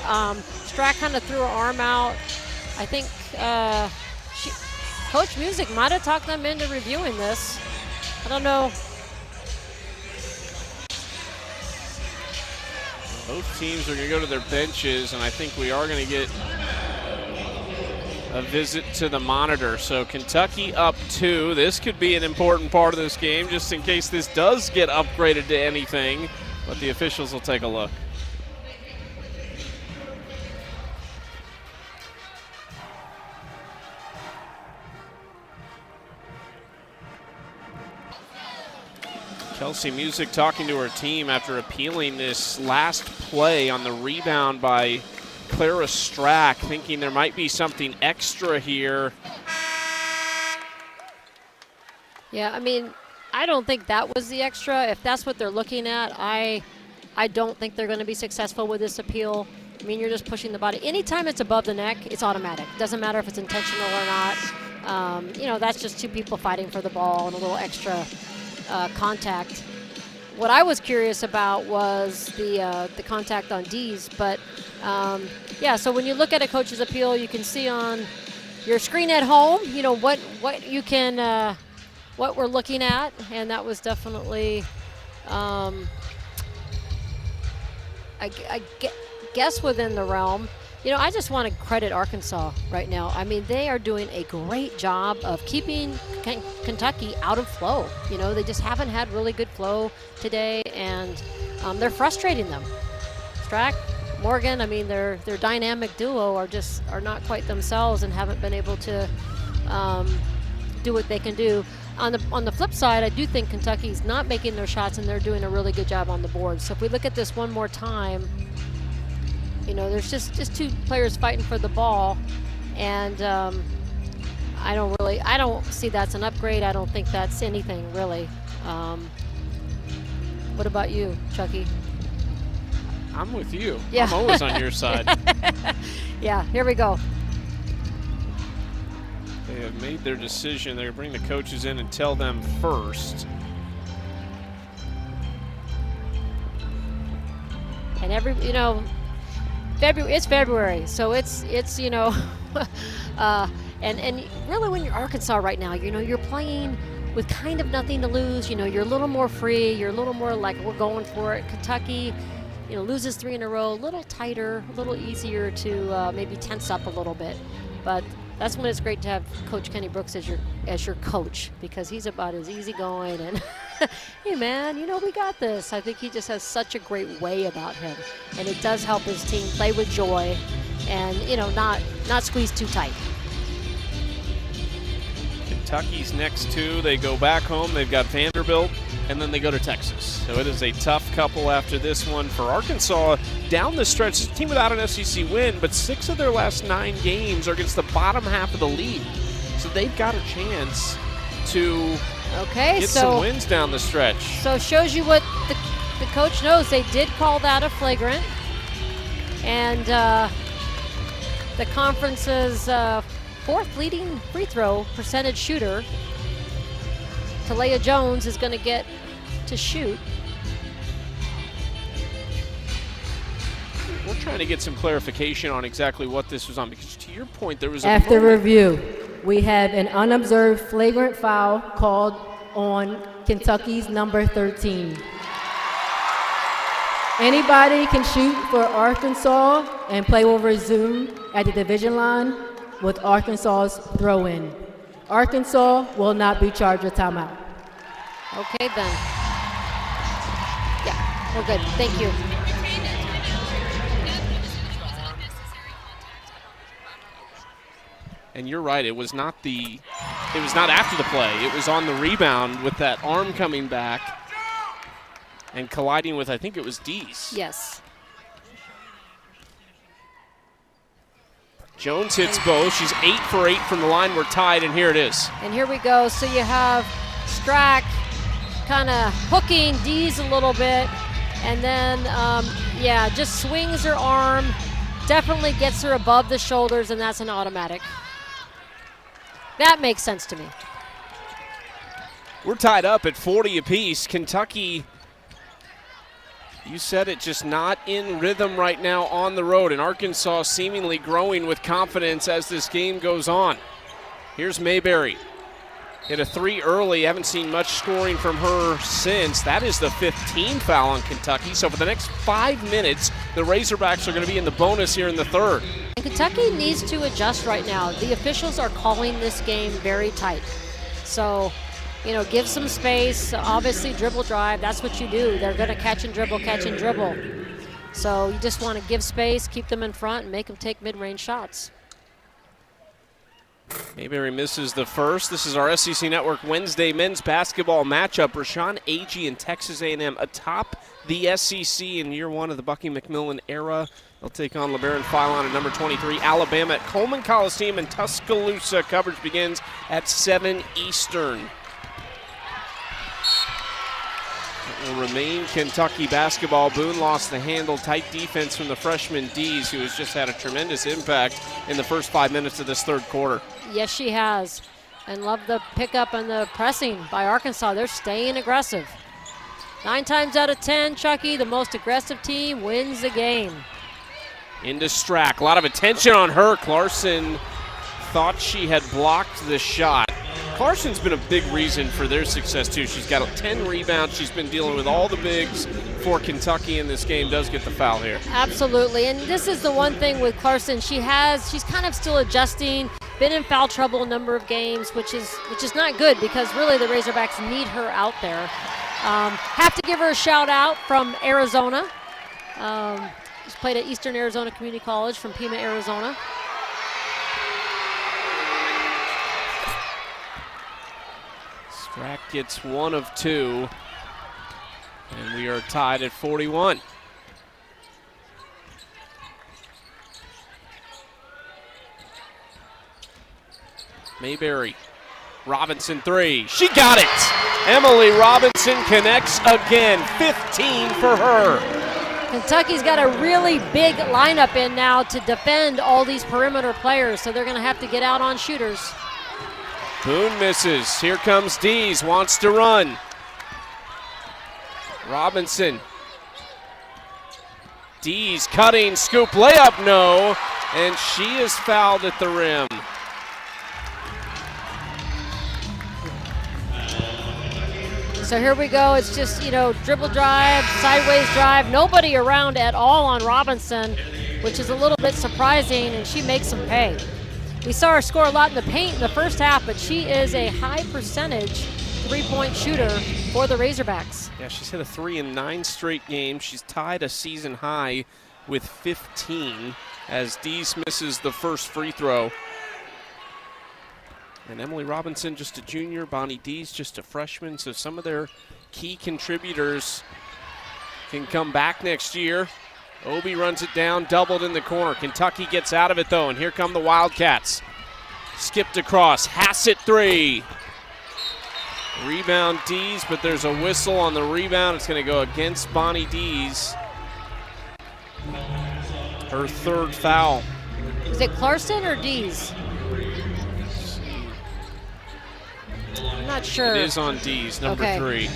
Strack kind of threw her arm out. I think Coach Music might have talked them into reviewing this. I don't know. Both teams are going to go to their benches, and I think we are going to get a visit to the monitor. So Kentucky up 2. This could be an important part of this game, just in case this does get upgraded to anything, but the officials will take a look. Kelsey Music talking to her team after appealing this last play on the rebound by Clara Strack, thinking there might be something extra here. Yeah, I mean, I don't think that was the extra. If that's what they're looking at, I don't think they're going to be successful with this appeal. I mean, you're just pushing the body. Anytime it's above the neck, it's automatic. Doesn't matter if it's intentional or not. You know, that's just 2 people fighting for the ball and a little extra contact. What I was curious about was the contact on D's, but yeah. So when you look at a coach's appeal, you can see on your screen at home, you know what you can what we're looking at, and that was definitely I guess within the realm. You know, I just want to credit Arkansas right now. I mean, they are doing a great job of keeping Kentucky out of flow. You know, they just haven't had really good flow today, and they're frustrating them. Strack, Morgan, I mean, their dynamic duo are not quite themselves and haven't been able to do what they can do. On the flip side, I do think Kentucky's not making their shots, and they're doing a really good job on the board. So if we look at this one more time, you know, there's just 2 players fighting for the ball, and I don't see that's an upgrade. I don't think that's anything really. What about you, Chucky? I'm with you. Yeah. I'm always on your side. Yeah, here we go. They have made their decision. They're going to bring the coaches in and tell them first. And you know, it's February, so it's you know, and really when you're Arkansas right now, you know, you're playing with kind of nothing to lose. You know, you're a little more free. You're a little more like, we're going for it. Kentucky, you know, loses 3 in a row, a little tighter, a little easier to maybe tense up a little bit. But that's when it's great to have Coach Kenny Brooks as your coach, because he's about as easygoing and hey man, you know, we got this. I think he just has such a great way about him, and it does help his team play with joy and, you know, not squeeze too tight. Kentucky's next 2, they go back home. They've got Vanderbilt, and then they go to Texas. So it is a tough couple after this one for Arkansas. Down the stretch, it's a team without an SEC win, but 6 of their last 9 games are against the bottom half of the league. So they've got a chance to get some wins down the stretch. So shows you what the coach knows. They did call that a flagrant, and the conference's 4th leading free throw percentage shooter, Talia Jones, is going to get to shoot. We're trying to get some clarification on exactly what this was on, because to your point, there was After review, we have an unobserved flagrant foul called on Kentucky's number 13. Anybody can shoot for Arkansas, and play will resume at the division line with Arkansas's throw-in. Arkansas will not be charged with timeout. Okay, then. Yeah, we're good. Thank you. And you're right, it was not after the play. It was on the rebound with that arm coming back and colliding with, I think it was Dees. Yes. Jones hits both. She's 8 for 8 from the line. We're tied, and here it is. And here we go. So you have Strack kind of hooking Dees a little bit, and then, just swings her arm, definitely gets her above the shoulders, and that's an automatic. That makes sense to me. We're tied up at 40 apiece. Kentucky, you said it, just not in rhythm right now on the road, and Arkansas seemingly growing with confidence as this game goes on. Here's Mayberry. Hit a 3 early. Haven't seen much scoring from her since. That is the 15th foul on Kentucky. So for the next 5 minutes, the Razorbacks are going to be in the bonus here in the third. And Kentucky needs to adjust right now. The officials are calling this game very tight. So, give some space. Obviously, dribble drive. That's what you do. They're going to catch and dribble, catch and dribble. So you just want to give space, keep them in front, and make them take mid-range shots. Mayberry misses the first. This is our SEC Network Wednesday men's basketball matchup. Rashawn Agee and Texas A&M atop the SEC in year one of the Bucky McMillan era. They'll take on LeBaron Philon at number 23. Alabama at Coleman Coliseum in Tuscaloosa. Coverage begins at 7 Eastern. It will remain Kentucky basketball. Boone lost the handle. Tight defense from the freshman Dees, who has just had a tremendous impact in the first 5 minutes of this third quarter. Yes, she has. And love the pickup and the pressing by Arkansas. They're staying aggressive. 9 times out of 10, Chucky, the most aggressive team wins the game. Into Strack. A lot of attention on her. Clarkson thought she had blocked the shot. Clarkson's been a big reason for their success, too. She's got 10 rebounds. She's been dealing with all the bigs for Kentucky in this game. Does get the foul here. Absolutely. And this is the one thing with Clarkson. She's kind of still adjusting. Been in foul trouble a number of games, which is not good because really the Razorbacks need her out there. Have to give her a shout out from Arizona. She's played at Eastern Arizona Community College from Pima, Arizona. Strack gets 1 of 2, and we are tied at 41. Mayberry, Robinson 3. She got it! Emily Robinson connects again, 15 for her. Kentucky's got a really big lineup in now to defend all these perimeter players, so they're going to have to get out on shooters. Boone misses. Here comes Dees, wants to run. Robinson. Dees cutting, scoop, layup, no. And she is fouled at the rim. So here we go. It's just, dribble drive, sideways drive. Nobody around at all on Robinson, which is a little bit surprising, and she makes them pay. We saw her score a lot in the paint in the first half, but she is a high percentage three-point shooter for the Razorbacks. Yeah, she's hit a 3 in 9 straight games. She's tied a season high with 15 as Dees misses the first free throw. And Emily Robinson, just a junior. Bonnie Dees, just a freshman. So some of their key contributors can come back next year. Obi runs it down, doubled in the corner. Kentucky gets out of it, though, and here come the Wildcats. Skipped across. Hassett 3. Rebound Dees, but there's a whistle on the rebound. It's going to go against Bonnie Dees. Her third foul. Is it Clarkson or Dees? I'm not sure. It is on Dees, number 3.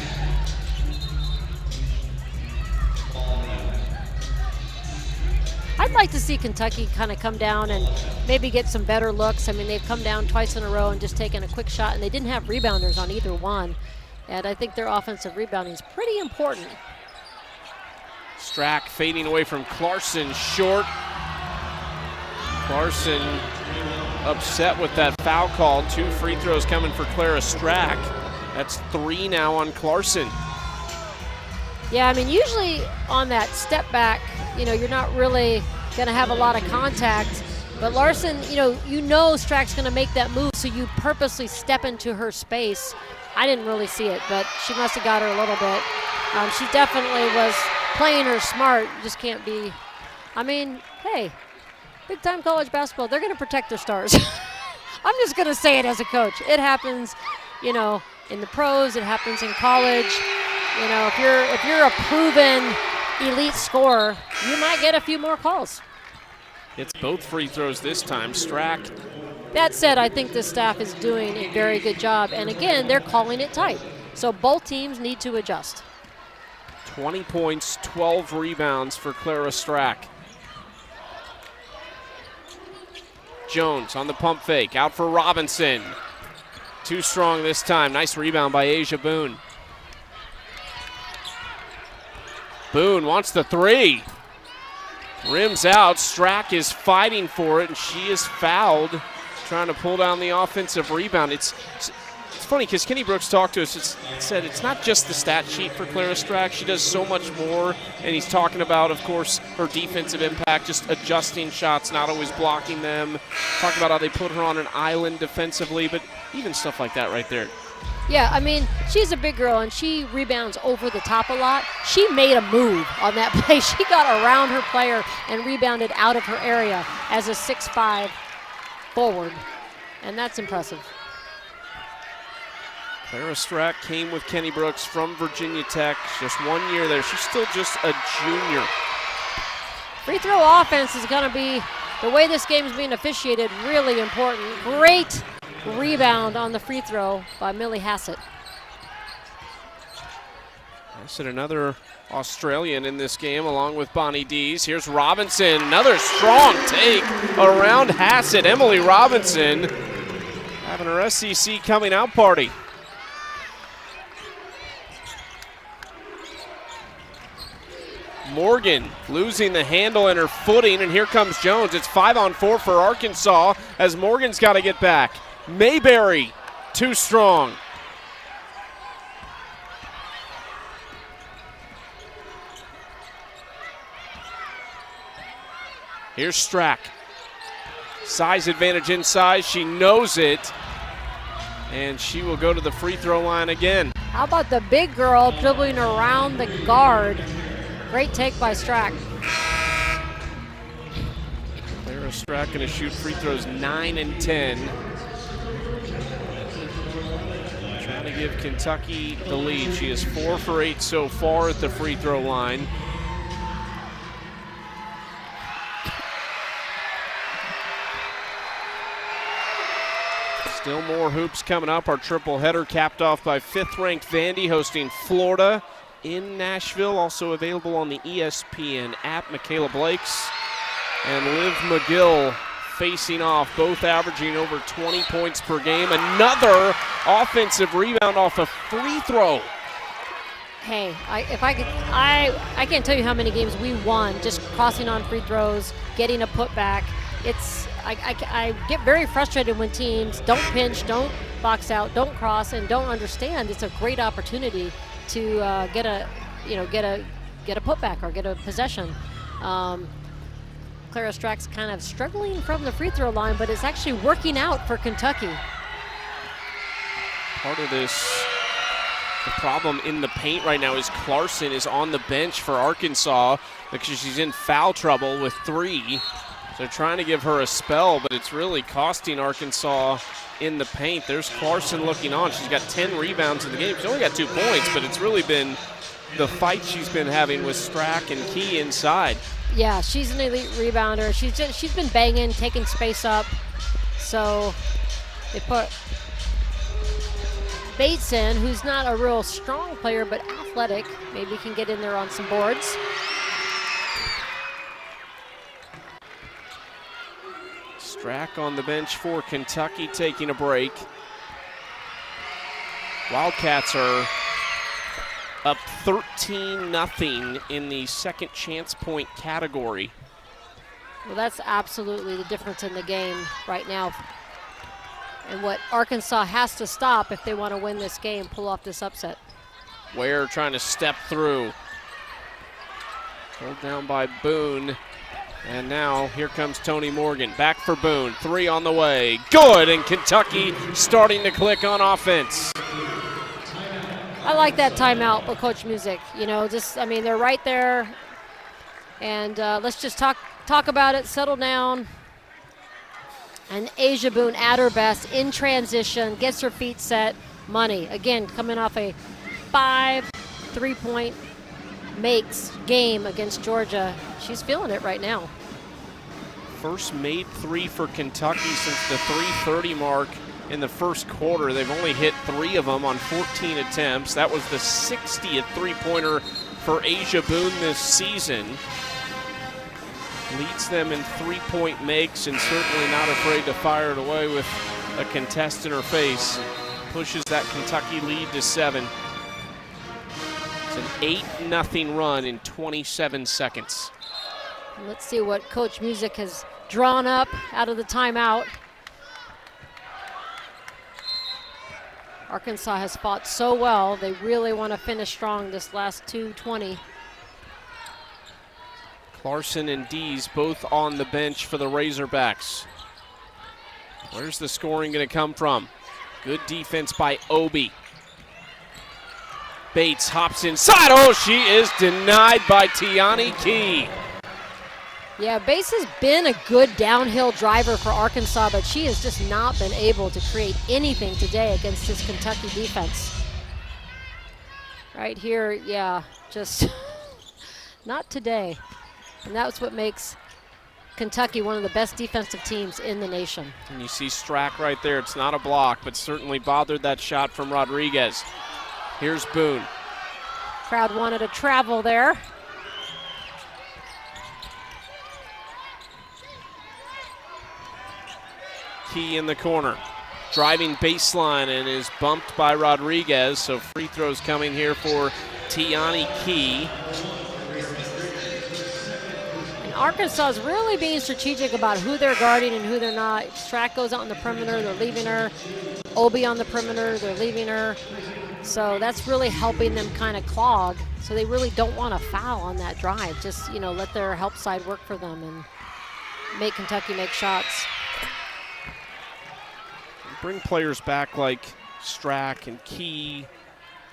I'd like to see Kentucky kind of come down and maybe get some better looks. I mean, they've come down twice in a row and just taken a quick shot, and they didn't have rebounders on either one. And I think their offensive rebounding is pretty important. Strack fading away from Clarkson, short. Clarkson upset with that foul call. 2 free throws coming for Clara Strack. That's 3 now on Clarkson. Yeah, I mean, usually on that step back, you're not really going to have a lot of contact. But Larson, Strack's going to make that move, so you purposely step into her space. I didn't really see it, but she must have got her a little bit. She definitely was playing her smart. You just can't be, hey, Big-time college basketball, they're going to protect their stars. I'm just going to say it as a coach. It happens, you know, in the pros. It happens in college. You know, if you're a proven elite scorer, you might get a few more calls. It's both free throws this time. Strack. That said, I think the staff is doing a very good job. And again, they're calling it tight. So both teams need to adjust. 20 points, 12 rebounds for Clara Strack. Jones on the pump fake, out for Robinson. Too strong this time. Nice rebound by Asia Boone. Boone wants the three. Rims out. Strack is fighting for it, and she is fouled, trying to pull down the offensive rebound. It's funny because Kenny Brooks talked to us. Said it's not just the stat sheet for Clara Strack. She does so much more, and he's talking about, of course, her defensive impact, just adjusting shots, not always blocking them. Talking about how they put her on an island defensively, but even stuff like that right there. Yeah, I mean, she's a big girl, and she rebounds over the top a lot. She made a move on that play. She got around her player and rebounded out of her area as a 6'5" forward, and that's impressive. Clara Strack came with Kenny Brooks from Virginia Tech. Just 1 year there. She's still just a junior. Free throw offense is going to be, the way this game is being officiated, really important. Great rebound on the free throw by Millie Hassett. Hassett, another Australian in this game, along with Bonnie Dees. Here's Robinson, another strong take around Hassett. Emily Robinson having her SEC coming out party. Morgan losing the handle and her footing, and here comes Jones. It's 5-on-4 for Arkansas as Morgan's got to get back. Mayberry, too strong. Here's Strack. Size advantage inside. She knows it. And she will go to the free throw line again. How about the big girl dribbling around the guard? Great take by Strack. Clara Strack going to shoot free throws 9 and 10. Trying to give Kentucky the lead. She is 4 for 8 so far at the free throw line. Still more hoops coming up. Our triple header capped off by 5th-ranked Vandy hosting Florida in Nashville. Also available on the ESPN app. Michaela Blakes and Liv McGill facing off, both averaging over 20 points per game. Another offensive rebound off a free throw. Hey, I can't tell you how many games we won just crossing on free throws, getting a putback. I get very frustrated when teams don't pinch, don't box out, don't cross, and don't understand it's a great opportunity to get a putback or get a possession. Clara Strack's kind of struggling from the free throw line, but it's actually working out for Kentucky. Part of this, the problem in the paint right now is Clarkson is on the bench for Arkansas because she's in foul trouble with 3. So they're trying to give her a spell, but it's really costing Arkansas in the paint. There's Clarkson looking on. She's got 10 rebounds in the game. She's only got 2 points, but it's really been the fight she's been having with Strack and Key inside. Yeah, she's an elite rebounder. She's been banging, taking space up. So they put Bates in, who's not a real strong player, but athletic. Maybe can get in there on some boards. Strack on the bench for Kentucky, taking a break. Wildcats are up 13-0 in the second chance point category. Well, that's absolutely the difference in the game right now. And what Arkansas has to stop if they want to win this game, pull off this upset. Ware trying to step through. Pulled down by Boone. And now here comes Tony Morgan. Back for Boone. 3 on the way. Good, and Kentucky starting to click on offense. I like that timeout for Coach Music. You know, they're right there. And let's just talk talk about it, settle down. And Asia Boone at her best in transition, gets her feet set, money. Again, coming off a 5 3-point makes game against Georgia. She's feeling it right now. First made 3 for Kentucky since the 3:30 mark in the first quarter. They've only hit 3 of them on 14 attempts. That was the 60th three-pointer for Asia Boone this season. Leads them in 3-point makes and certainly not afraid to fire it away with a contest in her face. Pushes that Kentucky lead to 7. It's an 8-0 run in 27 seconds. Let's see what Coach Music has drawn up out of the timeout. Arkansas has fought so well. They really want to finish strong this last 2:20. Larson and Dees both on the bench for the Razorbacks. Where's the scoring going to come from? Good defense by Obi. Bates hops inside. Oh, she is denied by Tiani Key. Yeah, Bates has been a good downhill driver for Arkansas, but she has just not been able to create anything today against this Kentucky defense. Right here, yeah, just not today. And that's what makes Kentucky one of the best defensive teams in the nation. And you see Strack right there. It's not a block, but certainly bothered that shot from Rodriguez. Here's Boone. Crowd wanted to travel there. Key in the corner. Driving baseline and is bumped by Rodriguez. So free throws coming here for Tiani Key. Arkansas is really being strategic about who they're guarding and who they're not. Strack goes out on the perimeter, they're leaving her. Obi on the perimeter, they're leaving her. So that's really helping them kind of clog. So they really don't want to foul on that drive. Just, you know, let their help side work for them and make Kentucky make shots. Bring players back like Strack and Key,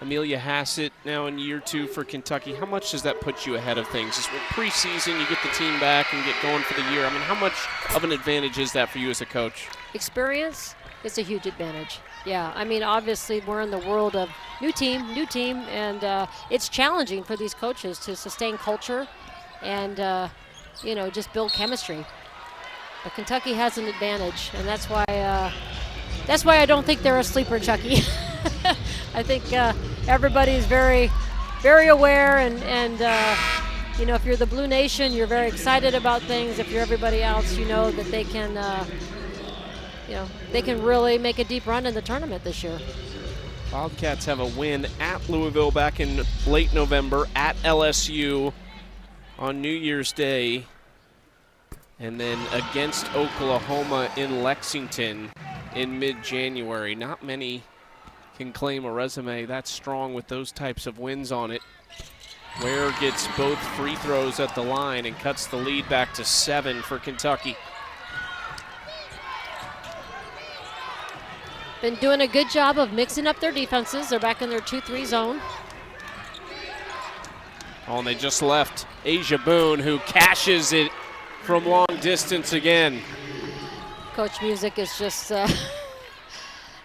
Amelia Hassett now in year 2 for Kentucky. How much does that put you ahead of things? Just with preseason, you get the team back and get going for the year. I mean, how much of an advantage is that for you as a coach? Experience is a huge advantage. Yeah, I mean, obviously we're in the world of new team, and it's challenging for these coaches to sustain culture and, you know, just build chemistry. But Kentucky has an advantage, and that's why I don't think they're a sleeper, Chucky. I think everybody's very, very aware, and you know, if you're the Blue Nation, you're very excited about things. If you're everybody else, you know that they can, you know, they can really make a deep run in the tournament this year. Wildcats have a win at Louisville back in late November, at LSU on New Year's Day, and then against Oklahoma in Lexington in mid-January. Not many can claim a resume that strong with those types of wins on it. Ware gets both free throws at the line and cuts the lead back to 7 for Kentucky. Been doing a good job of mixing up their defenses. They're back in their 2-3 zone. Oh, and they just left Asia Boone, who cashes it from long distance again. Coach Music is just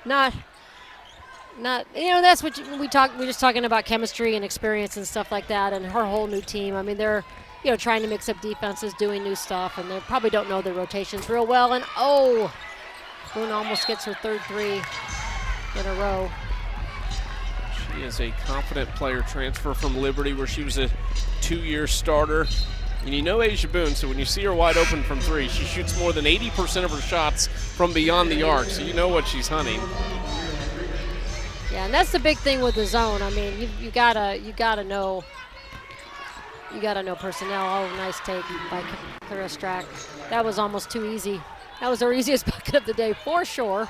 not, you know, that's what we're just talking about chemistry and experience and stuff like that, and her whole new team. I mean, they're, you know, trying to mix up defenses, doing new stuff, and they probably don't know their rotations real well. And oh, Boone almost gets her third 3 in a row. She is a confident player, transfer from Liberty, where she was a 2-year starter. And you know Asia Boone, so when you see her wide open from 3, she shoots more than 80% of her shots from beyond the arc, so you know what she's hunting. Yeah, and that's the big thing with the zone. I mean, you gotta know personnel. Oh, nice take by Clara Strack. That was almost too easy. That was our easiest bucket of the day for sure.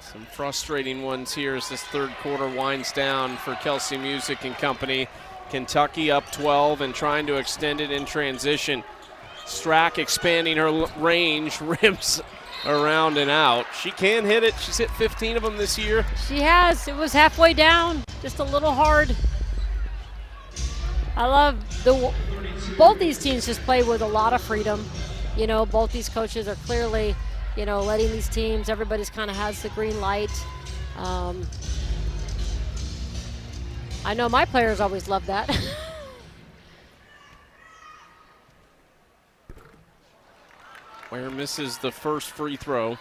Some frustrating ones here as this third quarter winds down for Kelsey Music and company. Kentucky up 12 and trying to extend it in transition. Strack expanding her range, rims around and out. She can hit it. She's hit 15 of them this year. She has. It was halfway down, just a little hard. I love both these teams just play with a lot of freedom. You know, both these coaches are clearly, you know, letting these teams, everybody's kind of has the green light. I know my players always love that. Ware misses the first free throw.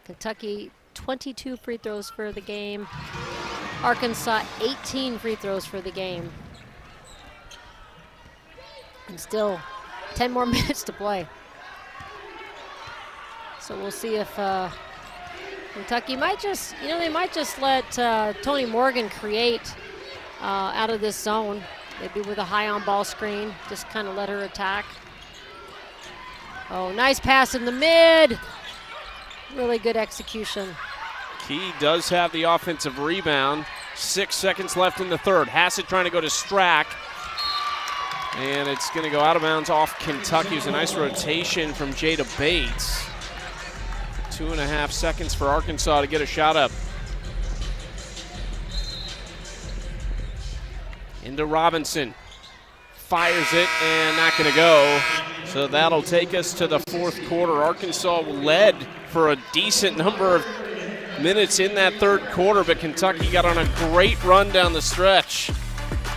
Kentucky, 22 free throws for the game. Arkansas, 18 free throws for the game. And still 10 more minutes to play. So we'll see if Kentucky might just, you know, they might just let Tony Morgan create out of this zone. Maybe with a high on ball screen, just kind of let her attack. Oh, nice pass in the mid. Really good execution. Key does have the offensive rebound. 6 seconds left in the third. Hassett trying to go to Strack. And it's going to go out of bounds off Kentucky. It was a nice rotation from Jada Bates. 2.5 seconds for Arkansas to get a shot up. Into Robinson. Fires it and not going to go. So that'll take us to the fourth quarter. Arkansas led for a decent number of minutes in that third quarter, but Kentucky got on a great run down the stretch.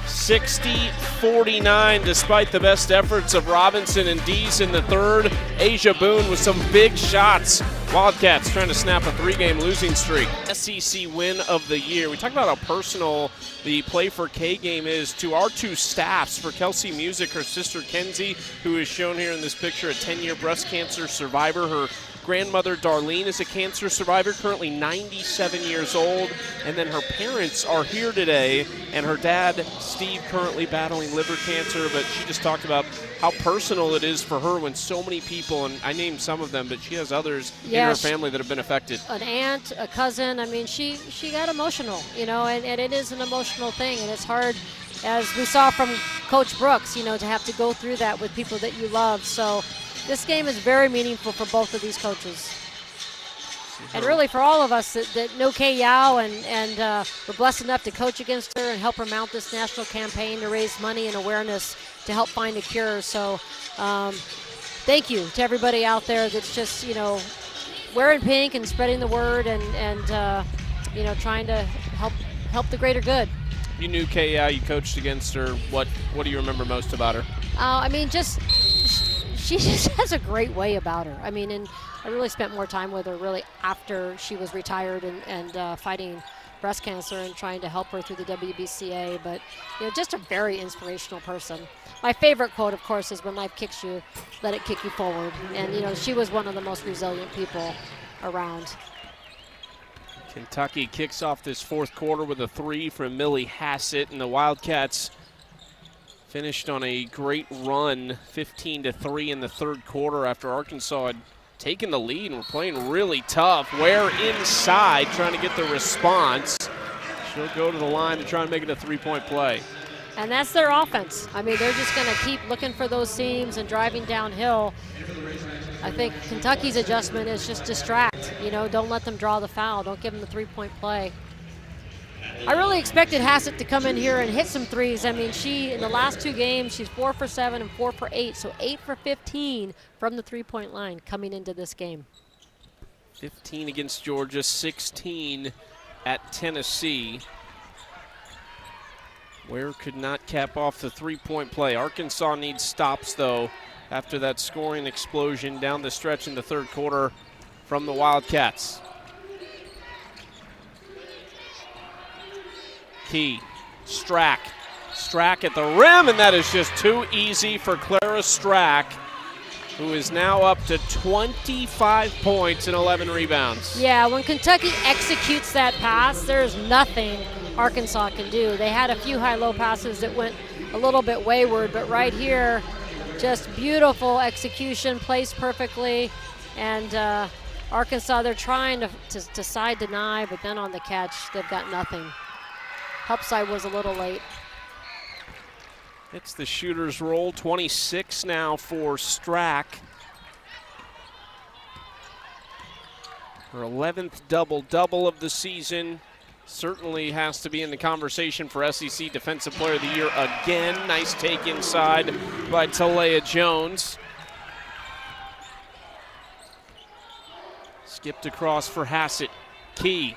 60-49 despite the best efforts of Robinson and Dees in the third. Asia Boone with some big shots. Wildcats trying to snap a 3-game losing streak. SEC win of the year. We talked about how personal the Play for K game is to our two staffs. For Kelsey Music, her sister Kenzie, who is shown here in this picture, a 10-year breast cancer survivor. Her grandmother Darlene is a cancer survivor, currently 97 years old. And then her parents are here today, and her dad, Steve, currently battling liver cancer. But she just talked about how personal it is for her when so many people, and I named some of them, but she has others in her family that have been affected. An aunt, a cousin, I mean, she got emotional, you know, and it is an emotional thing, and it's hard, as we saw from Coach Brooks, you know, to have to go through that with people that you love. So this game is very meaningful for both of these coaches. And really for all of us that know Kay Yao and we're blessed enough to coach against her and help her mount this national campaign to raise money and awareness to help find a cure. So thank you to everybody out there that's just, you know, wearing pink and spreading the word and you know, trying to help the greater good. You knew Kay Yao, you coached against her. What do you remember most about her? I mean, she just has a great way about her. I mean, and I really spent more time with her really after she was retired and fighting breast cancer and trying to help her through the WBCA. But, you know, just a very inspirational person. My favorite quote, of course, is when life kicks you, let it kick you forward. And, you know, she was one of the most resilient people around. Kentucky kicks off this fourth quarter with a 3 from Millie Hassett, and the Wildcats finished on a great run, 15-3 in the third quarter after Arkansas had taken the lead and were playing really tough. Ware inside trying to get the response. She'll go to the line to try and make it a 3-point play. And that's their offense. I mean, they're just going to keep looking for those seams and driving downhill. I think Kentucky's adjustment is just distract. You know, don't let them draw the foul. Don't give them the 3-point play. I really expected Hassett to come in here and hit some threes. I mean, in the last 2 games, she's 4 for 7 and 4 for 8. So 8 for 15 from the 3-point line coming into this game. 15 against Georgia, 16 at Tennessee. Ware could not cap off the 3-point play. Arkansas needs stops, though, after that scoring explosion down the stretch in the third quarter from the Wildcats. Key, Strack at the rim, and that is just too easy for Clara Strack, who is now up to 25 points and 11 rebounds. Yeah, when Kentucky executes that pass, there's nothing Arkansas can do. They had a few high-low passes that went a little bit wayward, but right here, just beautiful execution, placed perfectly, and Arkansas, they're trying to side deny, but then on the catch, they've got nothing. Help side was a little late. It's the shooter's roll, 26 now for Strack. Her 11th double-double of the season. certainly has to be in the conversation for SEC Defensive Player of the Year again. Nice take inside by Talea Jones. Skipped across for Hassett. Key.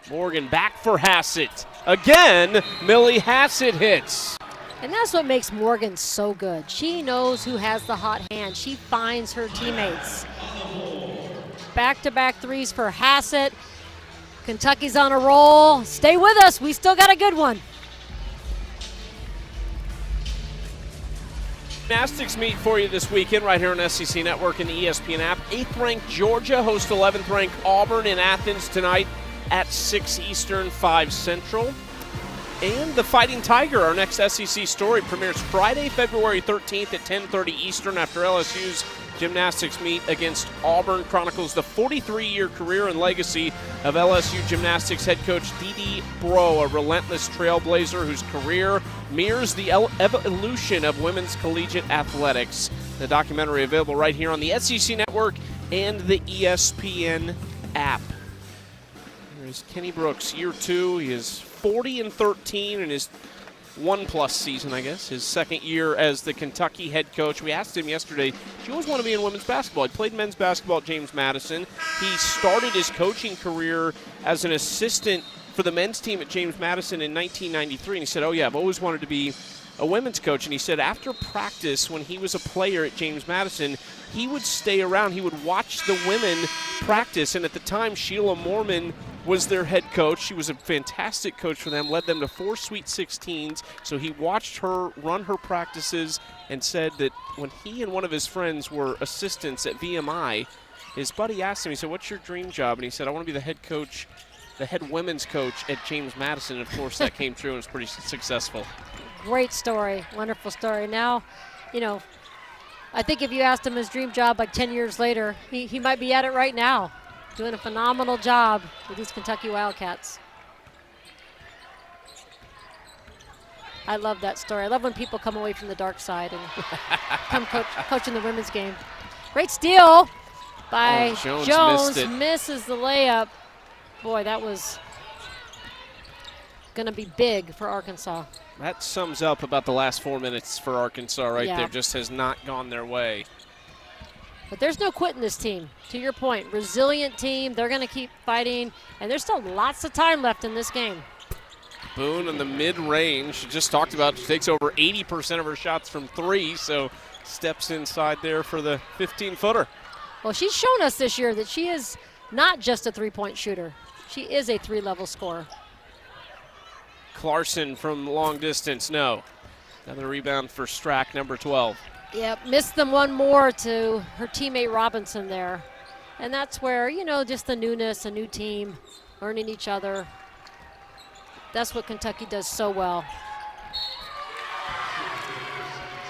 Morgan back for Hassett. Again, Millie Hassett hits. And that's what makes Morgan so good. She knows who has the hot hand. She finds her teammates. Back-to-back threes for Hassett. Kentucky's on a roll. Stay with us. We still got a good one. Gymnastics meet for you this weekend right here on SEC Network and the ESPN app. 8th-ranked Georgia hosts 11th-ranked Auburn in Athens tonight at 6 Eastern, 5 Central. And the Fighting Tiger, our next SEC story, premieres Friday, February 13th at 10:30 Eastern after LSU's gymnastics meet against Auburn. Chronicles the 43-year career and legacy of LSU gymnastics head coach Dee Bro, a relentless trailblazer whose career mirrors the evolution of women's collegiate athletics. The documentary available right here on the SEC Network and the ESPN app. Here's Kenny Brooks, year 2. He is 40-13 in his 1+ season, I guess, his second year as the Kentucky head coach. We asked him yesterday, do you always want to be in women's basketball? He played men's basketball at James Madison. He started his coaching career as an assistant for the men's team at James Madison in 1993, and he said, oh yeah, I've always wanted to be a women's coach. And he said after practice, when he was a player at James Madison, he would stay around. He would watch the women practice, and at the time, Sheila Moorman was their head coach. She was a fantastic coach for them, led them to 4 Sweet 16s. So he watched her run her practices and said that when he and one of his friends were assistants at VMI, his buddy asked him, he said, what's your dream job? And he said, I want to be the head coach, the head women's coach at James Madison. And of course, that came true and was pretty successful. Great story, wonderful story. Now, you know, I think if you asked him his dream job like 10 years later, he might be at it right now, doing a phenomenal job with these Kentucky Wildcats. I love that story. I love when people come away from the dark side and come coaching the women's game. Great steal by Jones. Misses the layup. Boy, that was going to be big for Arkansas. That sums up about the last 4 minutes for Arkansas right there. Just has not gone their way. But there's no quitting this team. To your point, resilient team. They're going to keep fighting, and there's still lots of time left in this game. Boone in the mid-range, just talked about, she takes over 80% of her shots from 3, so steps inside there for the 15-footer. Well, she's shown us this year that she is not just a three-point shooter. She is a 3-level scorer. Clarkson from long distance, no. Another rebound for Strack, number 12. Yep, missed them one more to her teammate Robinson there. And that's where, you know, just the newness, a new team, learning each other. That's what Kentucky does so well.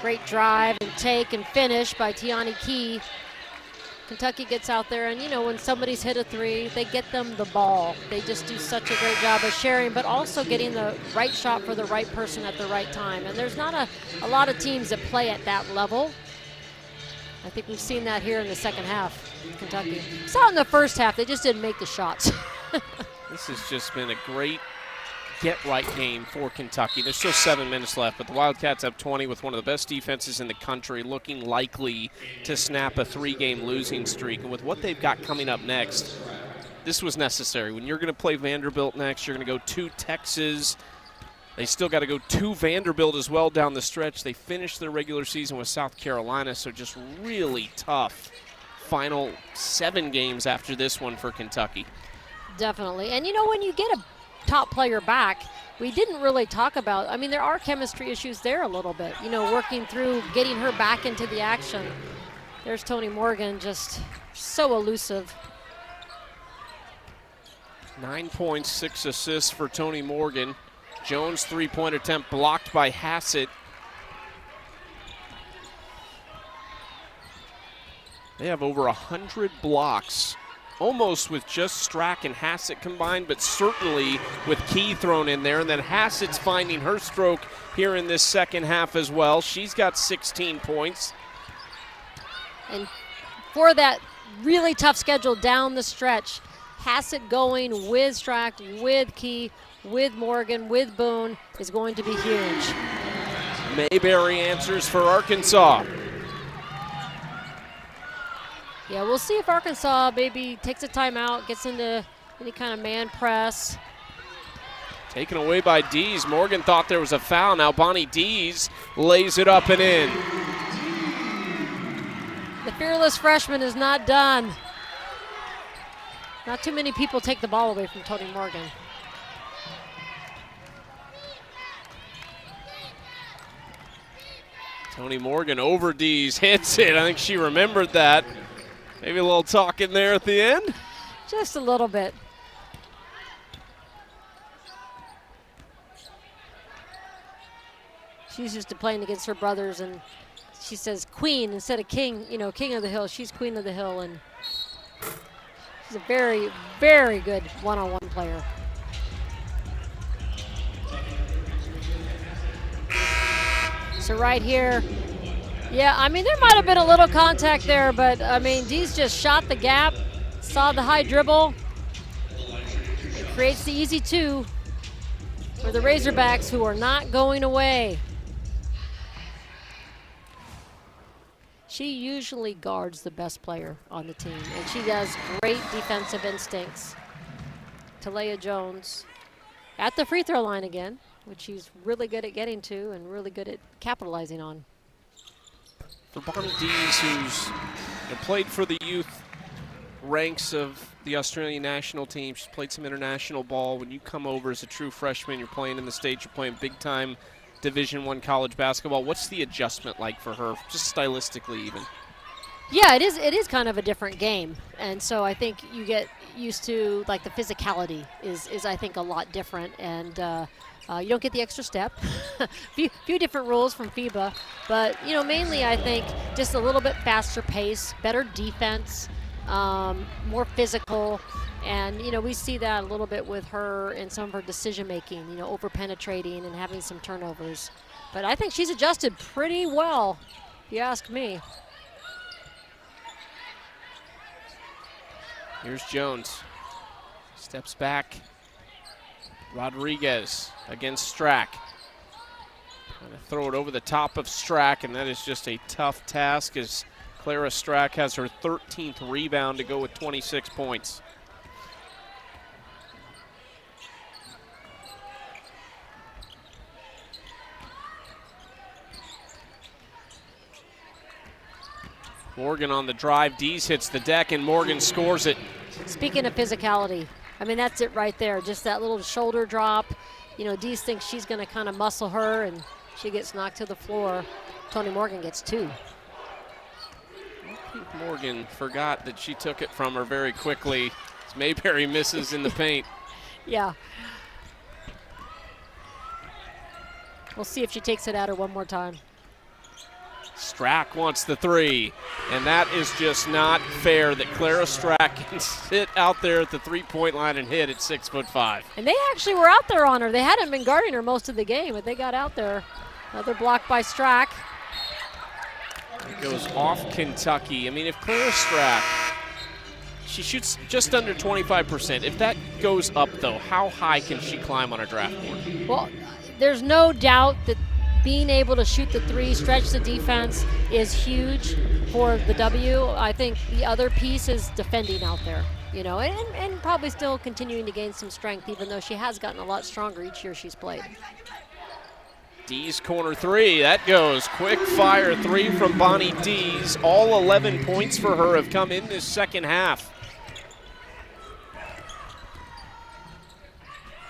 Great drive and take and finish by Tiani Key. Kentucky gets out there, and you know, when somebody's hit a 3, they get them the ball. They just do such a great job of sharing, but also getting the right shot for the right person at the right time. And there's not a lot of teams that play at that level. I think we've seen that here in the second half, Kentucky. Saw it in the first half, they just didn't make the shots. This has just been a great get-right game for Kentucky. There's still 7 minutes left, but the Wildcats have 20 with one of the best defenses in the country, looking likely to snap a 3-game losing streak. And with what they've got coming up next, this was necessary. When you're going to play Vanderbilt next, you're going to go to Texas. They still got to go to Vanderbilt as well down the stretch. They finished their regular season with South Carolina, so just really tough final 7 games after this one for Kentucky. Definitely. And you know, when you get a top player back, we didn't really talk about, I mean, there are chemistry issues there a little bit, you know, working through getting her back into the action. There's Tony Morgan, just so elusive. 9 points, 6 assists for Tony Morgan. Jones' 3-point attempt blocked by Hassett. They have over 100 blocks, almost with just Strack and Hassett combined, but certainly with Key thrown in there. And then Hassett's finding her stroke here in this second half as well. She's got 16 points. And for that really tough schedule down the stretch, Hassett going with Strack, with Key, with Morgan, with Boone is going to be huge. Mayberry answers for Arkansas. Yeah, we'll see if Arkansas maybe takes a timeout, gets into any kind of man press. Taken away by Dees. Morgan thought there was a foul. Now Bonnie Dees lays it up and in. The fearless freshman is not done. Not too many people take the ball away from Tony Morgan. Tony Morgan over Dees, hits it. I think she remembered that. Maybe a little talk in there at the end. Just a little bit. She's used to playing against her brothers, and she says queen instead of king, you know, king of the hill. She's queen of the hill, and she's a very, very good one-on-one player. So right here, yeah, I mean, there might have been a little contact there, but I mean, Dees just shot the gap, saw the high dribble, and creates the easy two for the Razorbacks, who are not going away. She usually guards the best player on the team, and she has great defensive instincts. Talia Jones at the free throw line again, which she's really good at getting to and really good at capitalizing on. For Bonnie Dees, who's played for the youth ranks of the Australian national team, she's played some international ball. When you come over as a true freshman, you're playing in the States, you're playing big-time Division I college basketball. What's the adjustment like for her, just stylistically even? Yeah, it is kind of a different game, and so I think you get used to, like, the physicality is I think a lot different, and you don't get the extra step. few different rules from FIBA, but you know, mainly I think just a little bit faster pace, better defense, more physical, and you know, we see that a little bit with her in some of her decision making, you know, over penetrating and having some turnovers. But I think she's adjusted pretty well, if you ask me. Here's Jones. Steps back. Rodriguez against Strack. Trying to throw it over the top of Strack, and that is just a tough task as Clara Strack has her 13th rebound to go with 26 points. Morgan on the drive. Dees hits the deck, and Morgan scores it. Speaking of physicality, I mean, that's it right there. Just that little shoulder drop. You know, Dees thinks she's going to kind of muscle her, and she gets knocked to the floor. Tony Morgan gets two. I think Morgan forgot that she took it from her very quickly as Mayberry misses in the paint. Yeah. We'll see if she takes it at her one more time. Strack wants the three, and that is just not fair that Clara Strack can sit out there at the three-point line and hit at 6'5". And they actually were out there on her. They hadn't been guarding her most of the game, but they got out there. Another block by Strack. It goes off Kentucky. I mean, if Clara Strack, she shoots just under 25%. If that goes up, though, how high can she climb on a draft board? Well, there's no doubt that being able to shoot the three, stretch the defense is huge for the W. I think the other piece is defending out there, you know, and probably still continuing to gain some strength, even though she has gotten a lot stronger each year she's played. Dees corner three, that goes. Quick fire three from Bonnie Dees. All 11 points for her have come in this second half.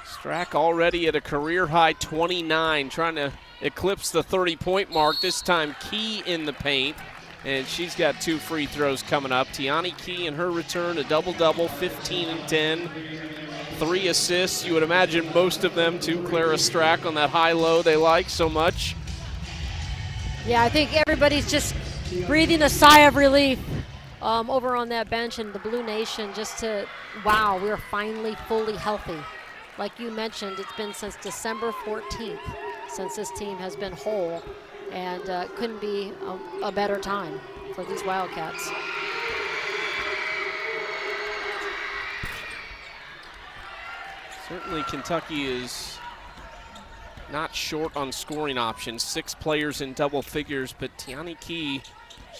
Strack already at a career high 29, trying to eclipse the 30-point mark. This time Key in the paint, and she's got two free throws coming up. Tiani Key in her return, a double-double, 15 and 10. 3 assists. You would imagine most of them to Clara Strack on that high-low they like so much. Yeah, I think everybody's just breathing a sigh of relief over on that bench, and the Blue Nation just to, wow, we're finally fully healthy. Like you mentioned, it's been since December 14th since this team has been whole, and couldn't be a better time for these Wildcats. Certainly Kentucky is not short on scoring options. 6 players in double figures, but Tiani Key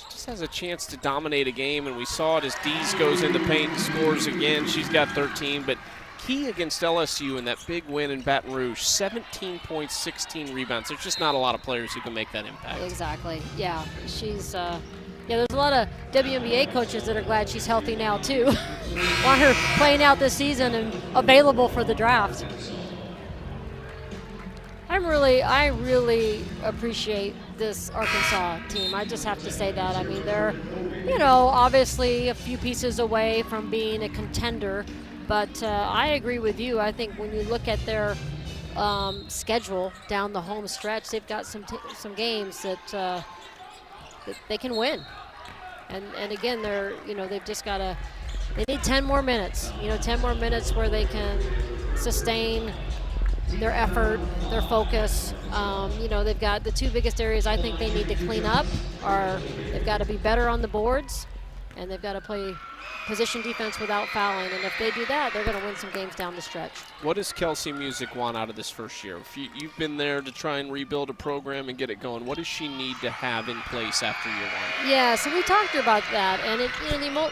just has a chance to dominate a game, and we saw it as Dees goes into paint and scores again. She's got 13, but Key against LSU in that big win in Baton Rouge, 17 points, 16 rebounds. There's just not a lot of players who can make that impact. Exactly. Yeah, she's. There's a lot of WNBA coaches that are glad she's healthy now too. Want her playing out this season and available for the draft. I really appreciate this Arkansas team. I just have to say that. I mean, they're, obviously a few pieces away from being a contender, but I agree with you. I think when you look at their schedule down the home stretch, they've got some games that they can win. And again, they've just got to. They need 10 more minutes. 10 more minutes where they can sustain their effort, their focus. They've got the 2 biggest areas I think they need to clean up are they've got to be better on the boards, and they've got to play position defense without fouling. And if they do that, they're going to win some games down the stretch. What does Kelsey Music want out of this first year? If you've been there to try and rebuild a program and get it going, what does she need to have in place after year 1? Yeah, so we talked about that, and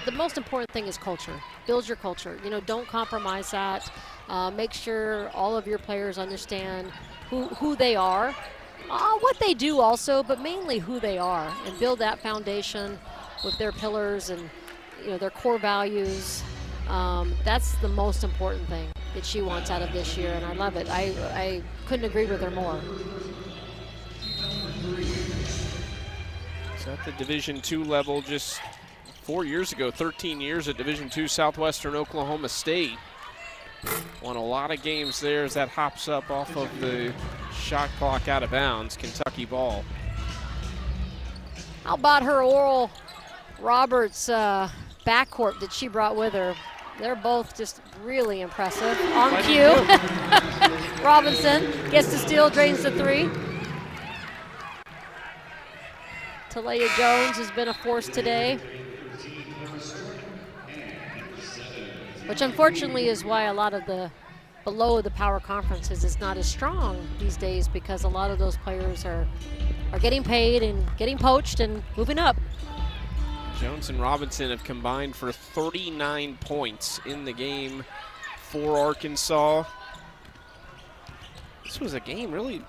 the most important thing is culture. Build your culture. Don't compromise that. Make sure all of your players understand who they are, what they do also, but mainly who they are, and build that foundation with their pillars and their core values. That's the most important thing that she wants out of this year, and I love it. I couldn't agree with her more. So at the Division II level, just 4 years ago, 13 years at Division II, Southwestern Oklahoma State. Won a lot of games there as that hops up off of the shot clock out of bounds. Kentucky ball. How about her Oral Roberts backcourt that she brought with her? They're both just really impressive. On cue. Robinson gets the steal, drains the 3. Talia Jones has been a force today, which unfortunately is why a lot of the below the power conferences is not as strong these days, because a lot of those players are getting paid and getting poached and moving up. Jones and Robinson have combined for 39 points in the game for Arkansas. This was a game really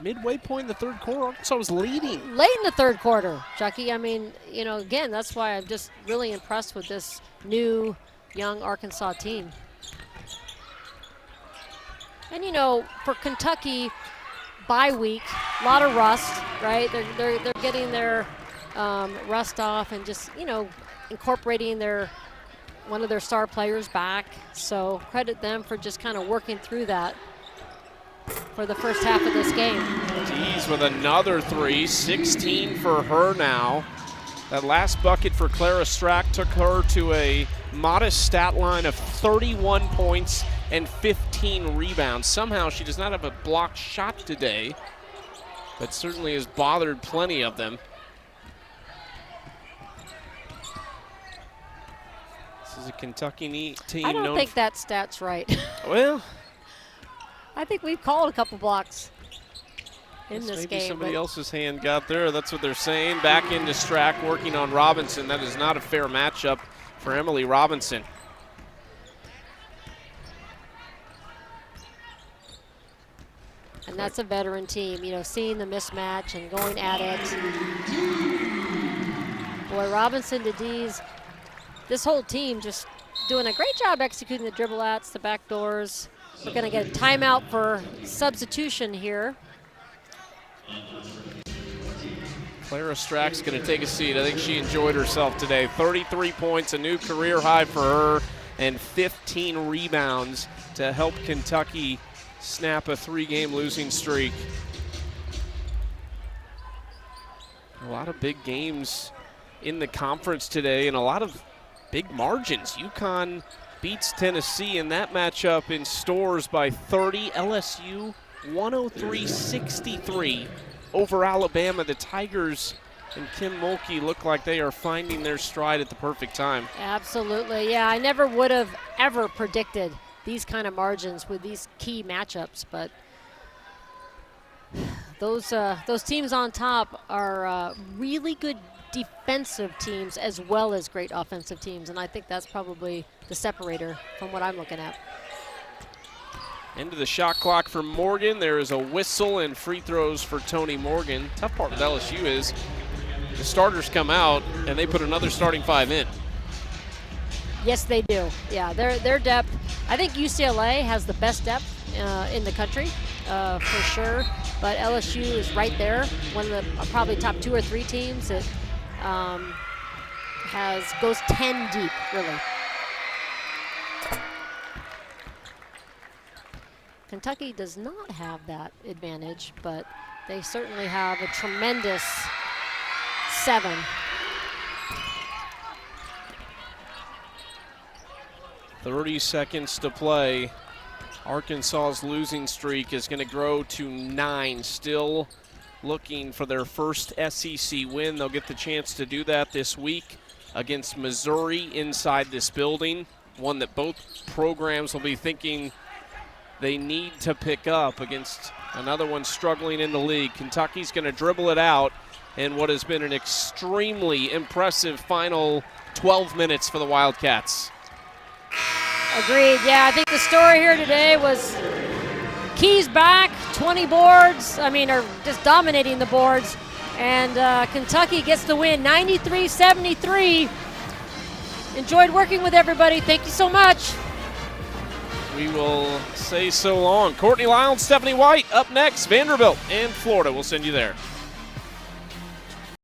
midway point in the third quarter. Arkansas was leading. Late in the third quarter, Chucky. I mean, again, that's why I'm just really impressed with this new young Arkansas team. And for Kentucky, bye week, a lot of rust, right? They're getting their rust off and just incorporating one of their star players back. So credit them for just kind of working through that for the first half of this game. Dees with another 3, 16 for her now. That last bucket for Clara Strack took her to a modest stat line of 31 points and 15 rebounds. Somehow she does not have a blocked shot today, but certainly has bothered plenty of them. This is a Kentucky team. I don't think that stat's right. Well, I think we've called a couple blocks in this maybe game. Somebody else's hand got there. That's what they're saying. Back into Strack, working on Robinson. That is not a fair matchup for Emily Robinson. And that's a veteran team, seeing the mismatch and going at it. Boy, Robinson to Dees, this whole team just doing a great job executing the dribble-outs, the back doors. We're going to get a timeout for substitution here. Clara Strack's going to take a seat. I think she enjoyed herself today. 33 points, a new career high for her, and 15 rebounds to help Kentucky snap a 3-game losing streak. A lot of big games in the conference today and a lot of big margins. UConn beats Tennessee in that matchup in Stores by 30. LSU 103-63 over Alabama. The Tigers and Kim Mulkey look like they are finding their stride at the perfect time. Absolutely, yeah. I never would have ever predicted these kind of margins with these key matchups. But those teams on top are really good defensive teams as well as great offensive teams, and I think that's probably the separator from what I'm looking at. Into the shot clock for Morgan. There is a whistle and free throws for Tony Morgan. Tough part with LSU is the starters come out and they put another starting 5 in. Yes, they do. Yeah, their depth. I think UCLA has the best depth in the country for sure, but LSU is right there. One of the probably top 2 or 3 teams that goes 10 deep, really. Kentucky does not have that advantage, but they certainly have a tremendous 7. .30 seconds to play. Arkansas's losing streak is going to grow to 9. Still looking for their first SEC win. They'll get the chance to do that this week against Missouri inside this building. One that both programs will be thinking they need to pick up against another one struggling in the league. Kentucky's going to dribble it out in what has been an extremely impressive final 12 minutes for the Wildcats. Agreed. Yeah, I think the story here today was Keys back, 20 boards. I mean, are just dominating the boards. And Kentucky gets the win, 93-73. Enjoyed working with everybody. Thank you so much. We will say so long. Courtney Lyle and Stephanie White up next. Vanderbilt and Florida. We'll send you there.